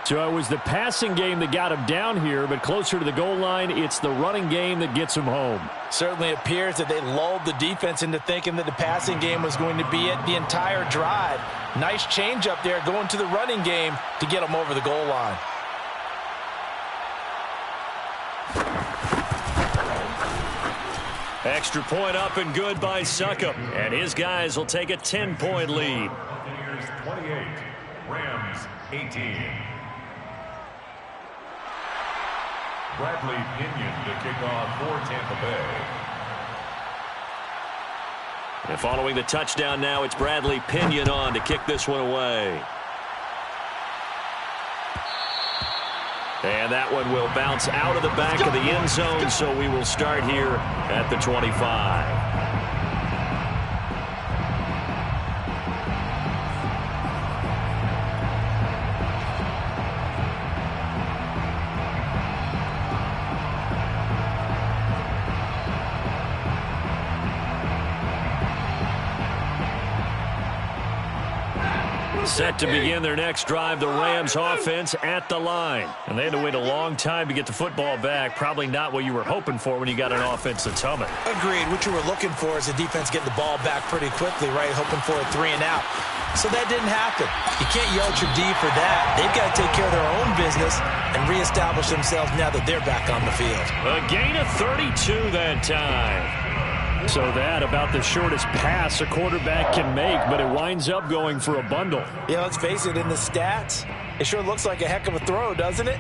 Speaker 3: So it was the passing game that got him down here, but closer to the goal line, it's the running game that gets him home.
Speaker 2: Certainly appears that they lulled the defense into thinking that the passing game was going to be it the entire drive. Nice change up there going to the running game to get them over the goal line.
Speaker 1: Extra point up and good by Succop. And his guys will take a 10-point lead.
Speaker 4: Buccaneers 28, Rams 18. Bradley Pinion to kick off for Tampa Bay.
Speaker 1: And following the touchdown now, it's Bradley Pinion on to kick this one away. And that one will bounce out of the back of the end zone, so we will start here at the 25. Set to begin their next drive, the Rams offense at the line. And they had to wait a long time to get the football back. Probably not what you were hoping for when you got an offense that's humming.
Speaker 2: Agreed. What you were looking for is the defense getting the ball back pretty quickly, right? Hoping for a 3 and out. So that didn't happen. You can't yell at your D for that. They've got to take care of their own business and reestablish themselves now that they're back on the field.
Speaker 1: A gain of 32 that time.
Speaker 3: So that about the shortest pass a quarterback can make, but it winds up going for a bundle.
Speaker 2: Yeah, let's face it, in the stats, it sure looks like a heck of a throw, doesn't it?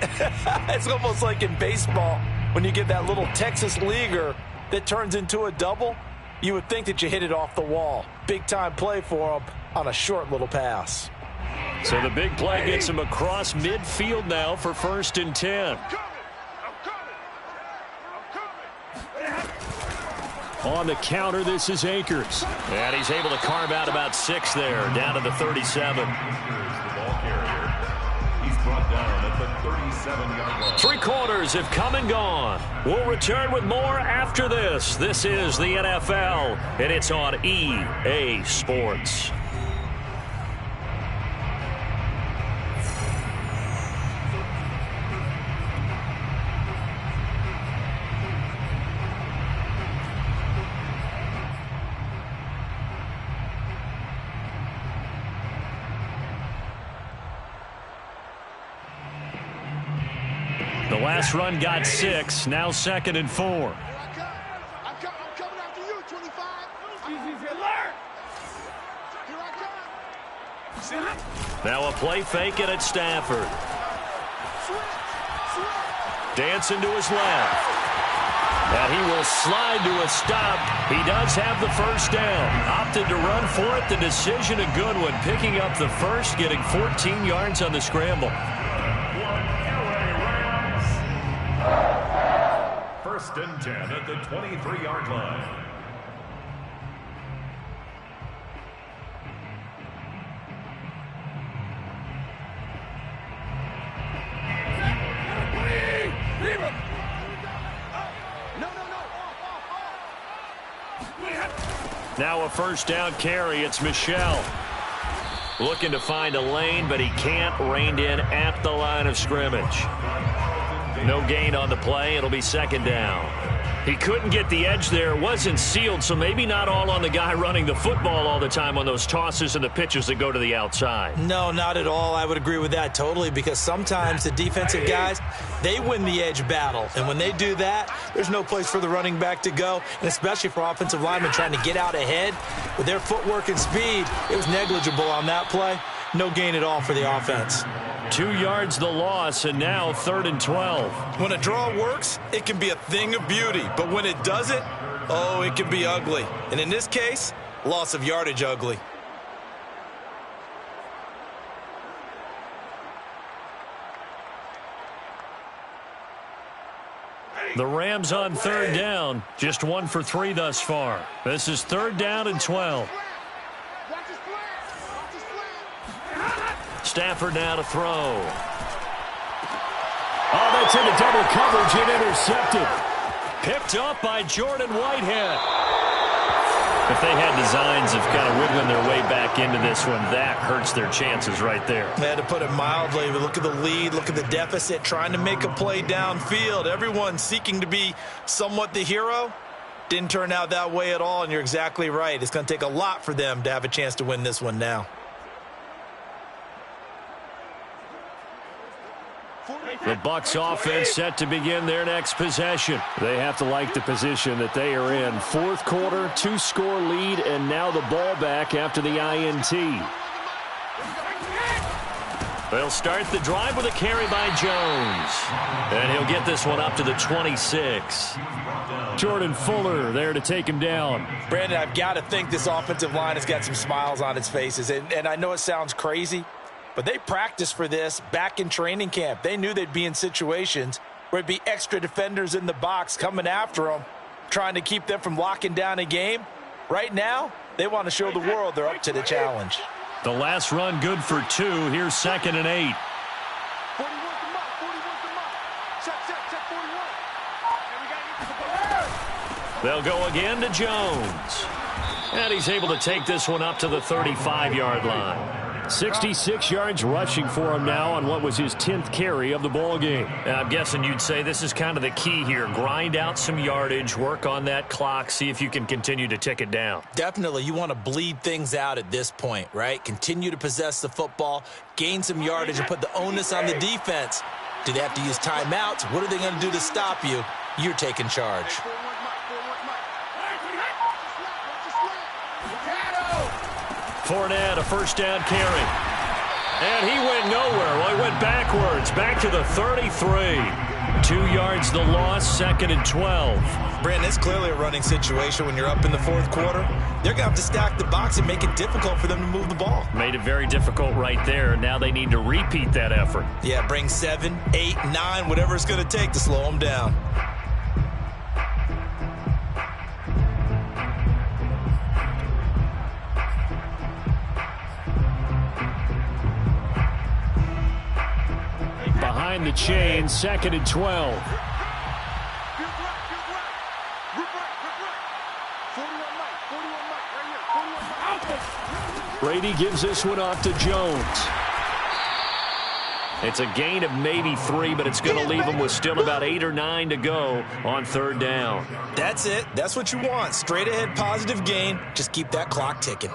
Speaker 2: It's almost like in baseball when you get that little Texas leaguer that turns into a double. You would think that you hit it off the wall. Big-time play for him on a short little pass.
Speaker 1: So the big play gets him across midfield now for 1st and 10.
Speaker 3: On the counter, this is Akers.
Speaker 1: And he's able to carve out about 6 there, down to the 37.
Speaker 4: Here's the ball carrier. He's brought down at the 37-yard line.
Speaker 1: 3 quarters have come and gone. We'll return with more after this. This is the NFL, and it's on EA Sports. last run got 6. Now 2nd and 4.
Speaker 5: I'm coming after you, 25. Here I come.
Speaker 1: Now a play fake it at Stafford. Dancing to his left. And he will slide to a stop. He does have the first down. Opted to run for it. The decision a good one. Picking up the first, getting 14 yards on the scramble.
Speaker 4: First and 10 at the 23-yard line.
Speaker 1: Now a first down carry. It's Michel. Looking to find a lane, but he can't. Reined in at the line of scrimmage. No gain on the play. It'll be 2nd down. He couldn't get the edge there. Wasn't sealed, so maybe not all on the guy running the football all the time on those tosses and the pitches that go to the outside.
Speaker 2: No, not at all. I would agree with that totally, because sometimes the defensive guys, they win the edge battle. And when they do that, there's no place for the running back to go, and especially for offensive linemen trying to get out ahead. With their footwork and speed, it was negligible on that play. No gain at all for the offense.
Speaker 1: 2 yards the loss, and now 3rd and 12.
Speaker 2: When a draw works, it can be a thing of beauty. But when it doesn't, oh, it can be ugly. And in this case, loss of yardage ugly.
Speaker 1: The Rams on 3rd down. Just 1 for 3 thus far. This is 3rd down and 12. Stafford now to throw. Oh, that's into double coverage and intercepted. Picked up by Jordan Whitehead. If they had designs of kind of wiggling their way back into this one, that hurts their chances right there.
Speaker 2: They had to put it mildly, but look at the lead, look at the deficit, trying to make a play downfield. Everyone seeking to be somewhat the hero. Didn't turn out that way at all, and you're exactly right. It's going to take a lot for them to have a chance to win this one now.
Speaker 1: The Bucs offense set to begin their next possession. They have to like the position that they are in. 4th quarter, 2-score lead, and now the ball back after the INT. They'll start the drive with a carry by Jones. And he'll get this one up to the 26. Jordan Fuller there to take him down.
Speaker 2: Brandon, I've got to think this offensive line has got some smiles on its faces. And I know it sounds crazy, but they practiced for this back in training camp. They knew they'd be in situations where it'd be extra defenders in the box coming after them, trying to keep them from locking down a game. Right now, they want to show the world they're up to the challenge.
Speaker 1: The last run good for 2. Here's 2nd and 8.
Speaker 5: 41 to Mike, 41 to Mike. Check 41.
Speaker 1: They'll go again to Jones. And he's able to take this one up to the 35-yard line. 66 yards rushing for him now on what was his 10th carry of the ball game. I'm guessing you'd say this is kind of the key here. Grind out some yardage, work on that clock, see if you can continue to tick it down.
Speaker 2: Definitely, you want to bleed things out at this point, right? Continue to possess the football, gain some yardage, and put the onus on the defense. Do they have to use timeouts? What are they going to do to stop you? You're taking charge.
Speaker 1: Fournette, a first down carry. And he went nowhere. Well, he went backwards, back to the 33. 2 yards the loss, 2nd and 12.
Speaker 2: Brandon, it's clearly a running situation when you're up in the 4th quarter. They're going to have to stack the box and make it difficult for them to move the ball.
Speaker 1: Made it very difficult right there. Now they need to repeat that effort.
Speaker 2: Yeah, bring 7, 8, 9, whatever it's going to take to slow them down.
Speaker 1: Behind the chain, 2nd and 12. Brady gives this one off to Jones. It's a gain of maybe 3, but it's going to leave them with still about 8 or 9 to go on 3rd down.
Speaker 2: That's it. That's what you want. Straight ahead positive gain. Just keep that clock ticking.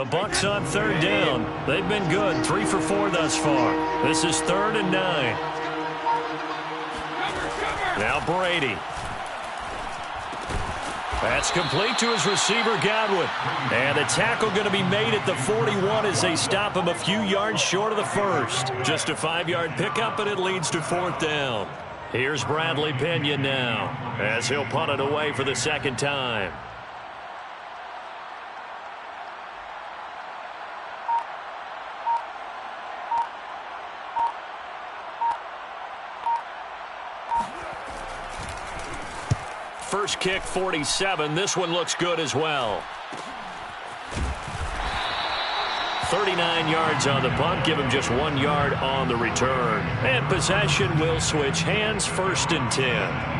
Speaker 1: The Bucs on third down. They've been good, 3 for 4 thus far. This is 3rd and 9. Now Brady. That's complete to his receiver, Godwin. And the tackle going to be made at the 41 as they stop him a few yards short of the first. Just a 5-yard pickup, and it leads to 4th down. Here's Bradley Pena now as he'll punt it away for the second time. First kick, 47. This one looks good as well. 39 yards on the punt. Give him just 1 yard on the return. And possession will switch hands, 1st and 10.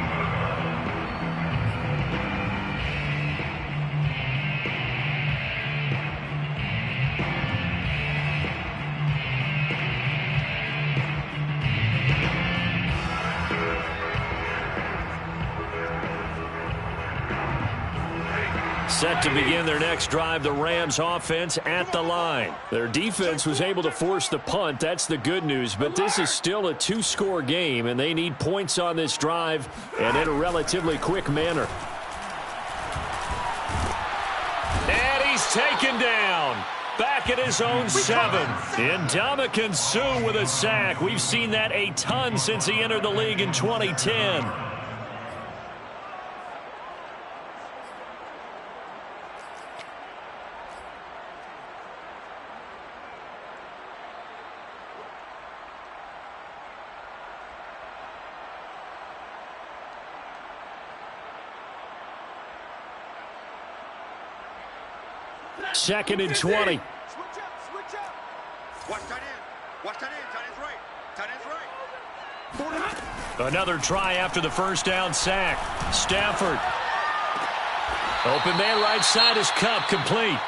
Speaker 1: Set to begin their next drive, the Rams offense at the line. Their defense was able to force the punt. That's the good news. But this is still a 2-score game, and they need points on this drive and in a relatively quick manner. And he's taken down. Back at his own 7. Ndamukong Suh with a sack. We've seen that a ton since he entered the league in 2010. Second and 20.
Speaker 5: Switch up. Watch tight end. Watch tight end. Tight end's right. Tight end's right.
Speaker 1: Another try after the first down sack. Stafford. Open man right side is Cup, complete.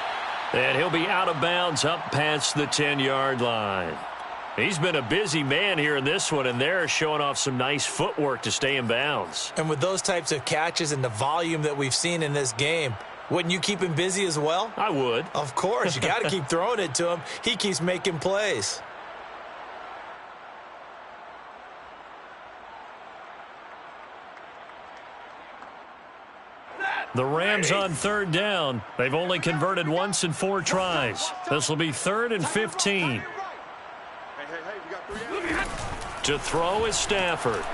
Speaker 1: And he'll be out of bounds up past the 10-yard line. He's been a busy man here in this one, and they're showing off some nice footwork to stay in bounds.
Speaker 2: And with those types of catches and the volume that we've seen in this game, wouldn't you keep him busy as well?
Speaker 1: I would.
Speaker 2: Of course. You got to keep throwing it to him. He keeps making plays.
Speaker 1: The Rams on third down. They've only converted once in 4 tries. This will be 3rd and 15. To throw is Stafford.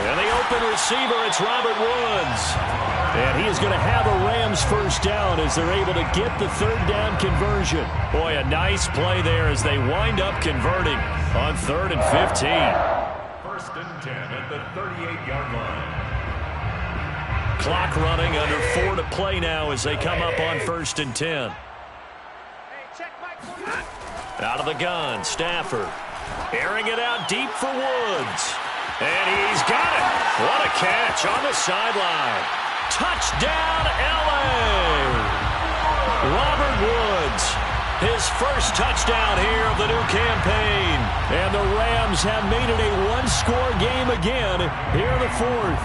Speaker 1: And the open receiver, it's Robert Woods. And he is going to have a Rams first down as they're able to get the 3rd down conversion. Boy, a nice play there as they wind up converting on 3rd and 15.
Speaker 4: 1st and 10 at the 38-yard line.
Speaker 1: Clock running, under 4 to play now as they come up on 1st and 10. Out of the gun, Stafford. Airing it out deep for Woods. And he's got it. What a catch on the sideline. Touchdown, L.A. Robert Woods, his first touchdown here of the new campaign. And the Rams have made it a 1-score game again here in the 4th.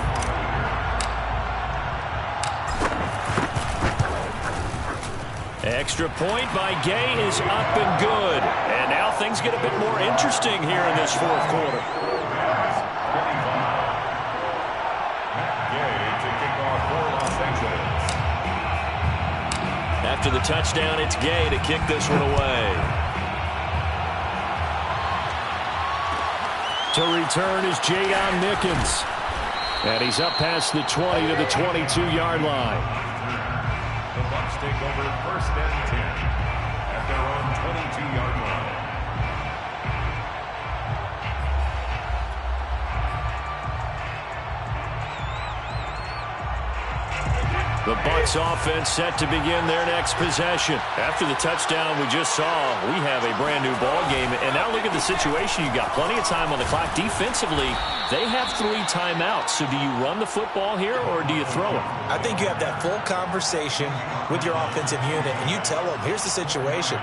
Speaker 1: Extra point by Gay is up and good. And now things get a bit more interesting here in this 4th quarter. After the touchdown, it's Gay to kick this one away. To return is Jadon Mickens. And he's up past the 20 to the 22-yard line.
Speaker 4: The Bucs take over 1st and 10 at their own 22-yard line.
Speaker 1: The Bucs offense set to begin their next possession. After the touchdown we just saw, we have a brand new ball game. And now look at the situation. You've got plenty of time on the clock. Defensively, they have 3 timeouts. So do you run the football here or do you throw it?
Speaker 2: I think you have that full conversation with your offensive unit, and you tell them, here's the situation.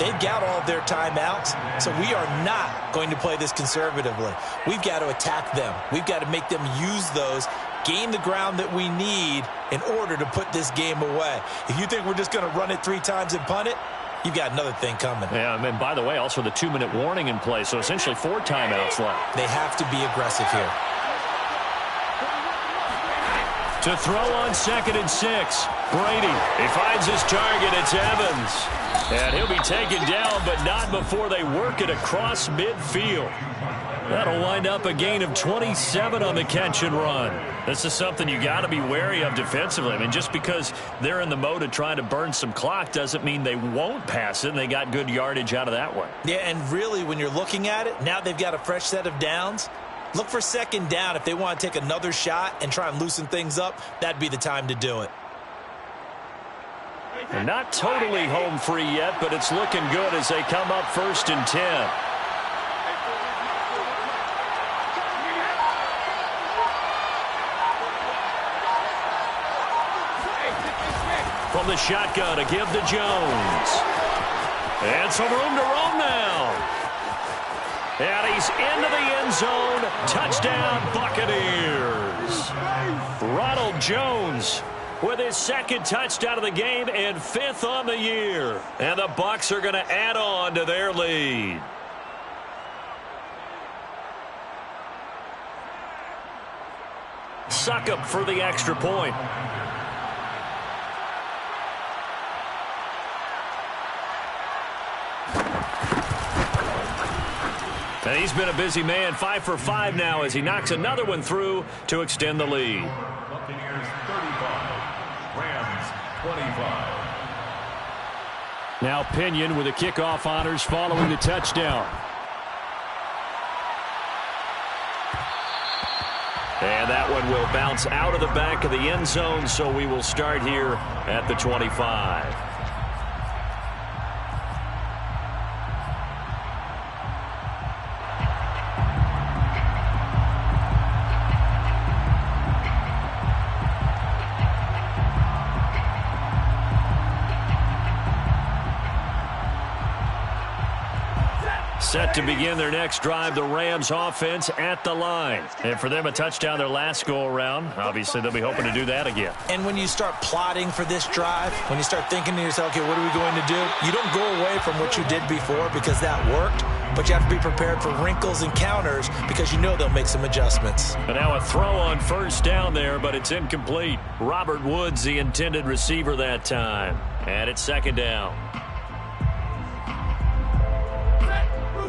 Speaker 2: They've got all of their timeouts, so we are not going to play this conservatively. We've got to attack them. We've got to make them use those gain the ground that we need in order to put this game away. If you think we're just going to run it 3 times and punt it, you've got another thing coming.
Speaker 3: Yeah, and by the way, also the 2-minute warning in play, so essentially 4 timeouts left.
Speaker 2: They have to be aggressive here.
Speaker 1: To throw on 2nd and 6. Brady, he finds his target. It's Evans. And he'll be taken down, but not before they work it across midfield. That'll wind up a gain of 27 on the catch and run. This is something you got to be wary of defensively. I mean, just because they're in the mode of trying to burn some clock doesn't mean they won't pass it, and they got good yardage out of that one.
Speaker 2: Yeah, and really, when you're looking at it, now they've got a fresh set of downs. Look for 2nd down. If they want to take another shot and try and loosen things up, that'd be the time to do it.
Speaker 1: And not totally home free yet, but it's looking good as they come up 1st and 10. From the shotgun, a give to Jones. And some room to roam now. And he's into the end zone. Touchdown, Buccaneers. Ronald Jones with his 2nd touchdown of the game and 5th on the year. And the Bucs are going to add on to their lead. Suckup for the extra point. And he's been a busy man, 5 for 5 now as he knocks another one through to extend the lead.
Speaker 4: Buccaneers 35, Rams 25.
Speaker 3: Now Pinion with the kickoff honors following the touchdown.
Speaker 1: And that one will bounce out of the back of the end zone, so we will start here at the 25. Set to begin their next drive, the Rams offense at the line. And for them, a touchdown their last go-around. Obviously, they'll be hoping to do that again.
Speaker 2: And when you start plotting for this drive, when you start thinking to yourself, okay, what are we going to do? You don't go away from what you did before because that worked, but you have to be prepared for wrinkles and counters because you know they'll make some adjustments.
Speaker 1: And now a throw on 1st down there, but it's incomplete. Robert Woods, the intended receiver that time. And it's 2nd down.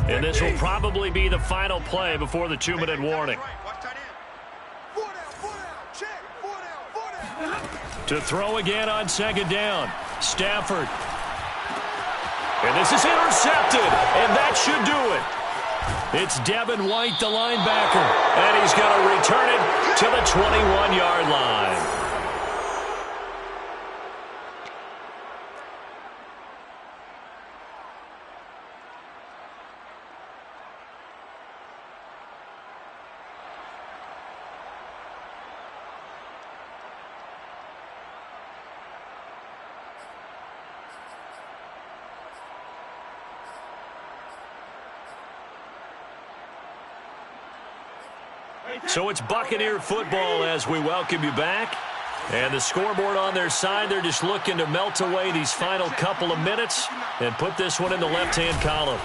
Speaker 1: And this will probably be the final play before the 2-minute warning. To throw again on 2nd down. Stafford. And this is intercepted. And that should do it. It's Devin White, the linebacker. And he's going to return it to the 21-yard line. So it's Buccaneer football as we welcome you back. And the scoreboard on their side, they're just looking to melt away these final couple of minutes and put this one in the left-hand column.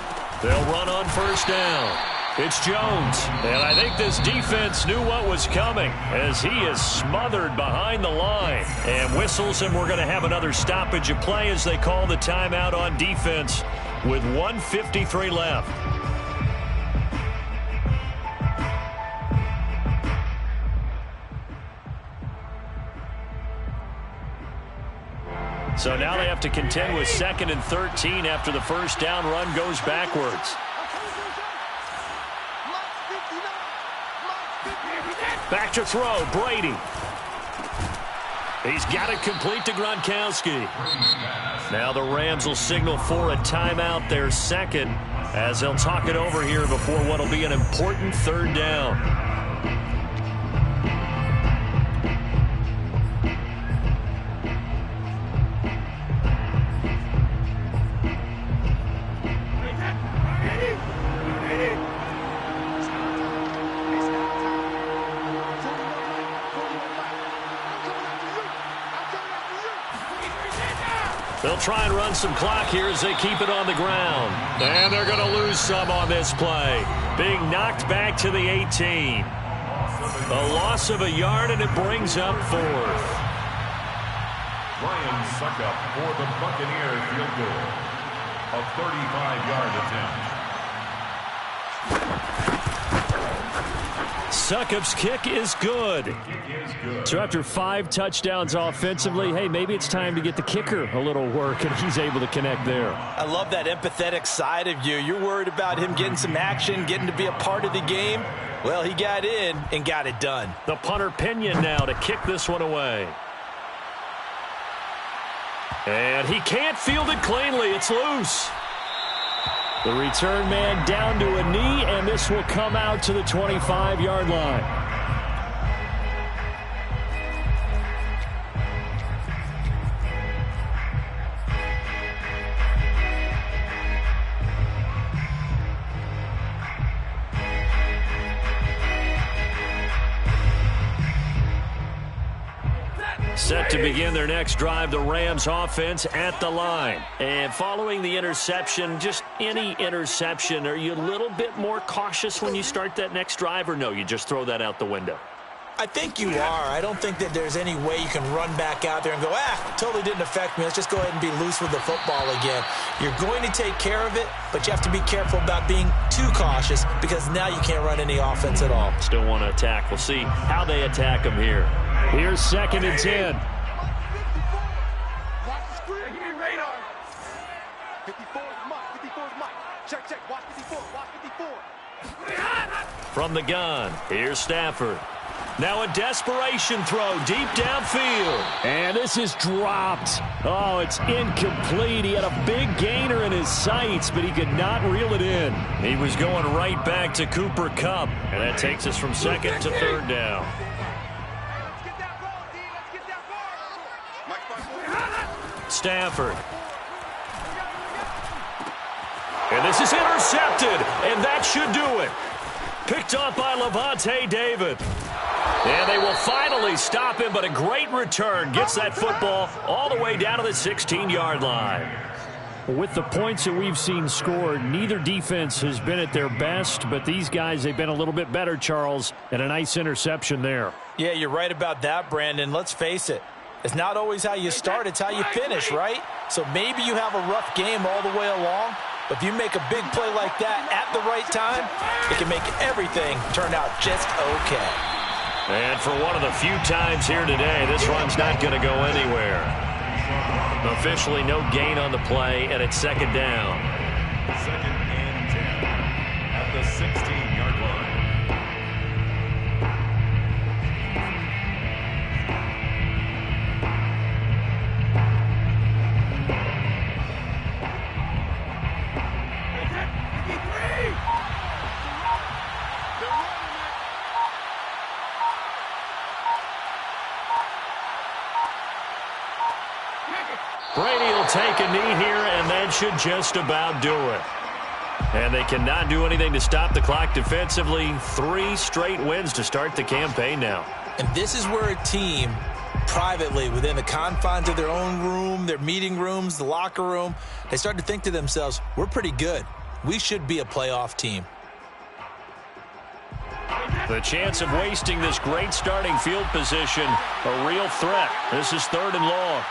Speaker 1: They'll run on 1st down. It's Jones. And I think this defense knew what was coming as he is smothered behind the line. And whistles, and we're going to have another stoppage of play as they call the timeout on defense with 1:53 left. So now they have to contend with 2nd and 13 after the 1st down run goes backwards. Back to throw, Brady. He's got it complete to Gronkowski. Now the Rams will signal for a timeout, their 2nd, as they'll talk it over here before what will be an important 3rd down. try and run some clock here as they keep it on the ground. And they're going to lose some on this play. Being knocked back to the 18. A loss of a yard, and it brings up 4th.
Speaker 4: Ryan Suckup for the Buccaneer field goal. A 35-yard attempt.
Speaker 1: Suckup's kick is good. So after 5 touchdowns offensively, hey, maybe it's time to get the kicker a little work, and he's able to connect there.
Speaker 2: I love that empathetic side of you. You're worried about him getting some action, getting to be a part of the game. Well, he got in and got it done.
Speaker 1: The punter Pinion now to kick this one away. And he can't field it cleanly. It's loose. The return man down to a knee, and this will come out to the 25-yard line. Set to begin their next drive, the Rams offense at the line. And following the interception, just any interception, are you a little bit more cautious when you start that next drive, or no, you just throw that out the window?
Speaker 2: I think you are. I don't think that there's any way you can run back out there and go, totally didn't affect me. Let's just go ahead and be loose with the football again. You're going to take care of it, but you have to be careful about being too cautious because now you can't run any offense at all.
Speaker 1: Still want to attack. We'll see how they attack them here. Here's 2nd and 10.
Speaker 5: Watch the screen. Give me radar. 54 is Mike. 54 is Mike. Check, check. Watch 54. Watch 54.
Speaker 1: From the gun, here's Stafford. Now a desperation throw deep downfield. And this is dropped. Oh, it's incomplete. He had a big gainer in his sights, but he could not reel it in. He was going right back to Cooper Kupp. And that takes us from 2nd to 3rd down.
Speaker 5: Let's get that ball, D. Let's get that ball.
Speaker 1: Stafford. And this is intercepted, and that should do it. Picked up by Levante David. And they will finally stop him, but a great return. Gets that football all the way down to the 16-yard line. With the points that we've seen scored, neither defense has been at their best, but these guys, they've been a little bit better, Charles, and a nice interception there.
Speaker 2: Yeah, you're right about that, Brandon. Let's face it. It's not always how you start, it's how you finish, right? So maybe you have a rough game all the way along, but if you make a big play like that at the right time, it can make everything turn out just okay.
Speaker 1: And for one of the few times here today, this run's not going to go anywhere. Officially no gain on the play, and it's 2nd down.
Speaker 4: 2nd and 10 at the 16-yard line.
Speaker 1: Brady will take a knee here, and that should just about do it. And they cannot do anything to stop the clock defensively. 3 straight wins to start the campaign now.
Speaker 2: And this is where a team, privately, within the confines of their own room, their meeting rooms, the locker room, they start to think to themselves, we're pretty good. We should be a playoff team.
Speaker 1: The chance of wasting this great starting field position, a real threat. This is 3rd and long.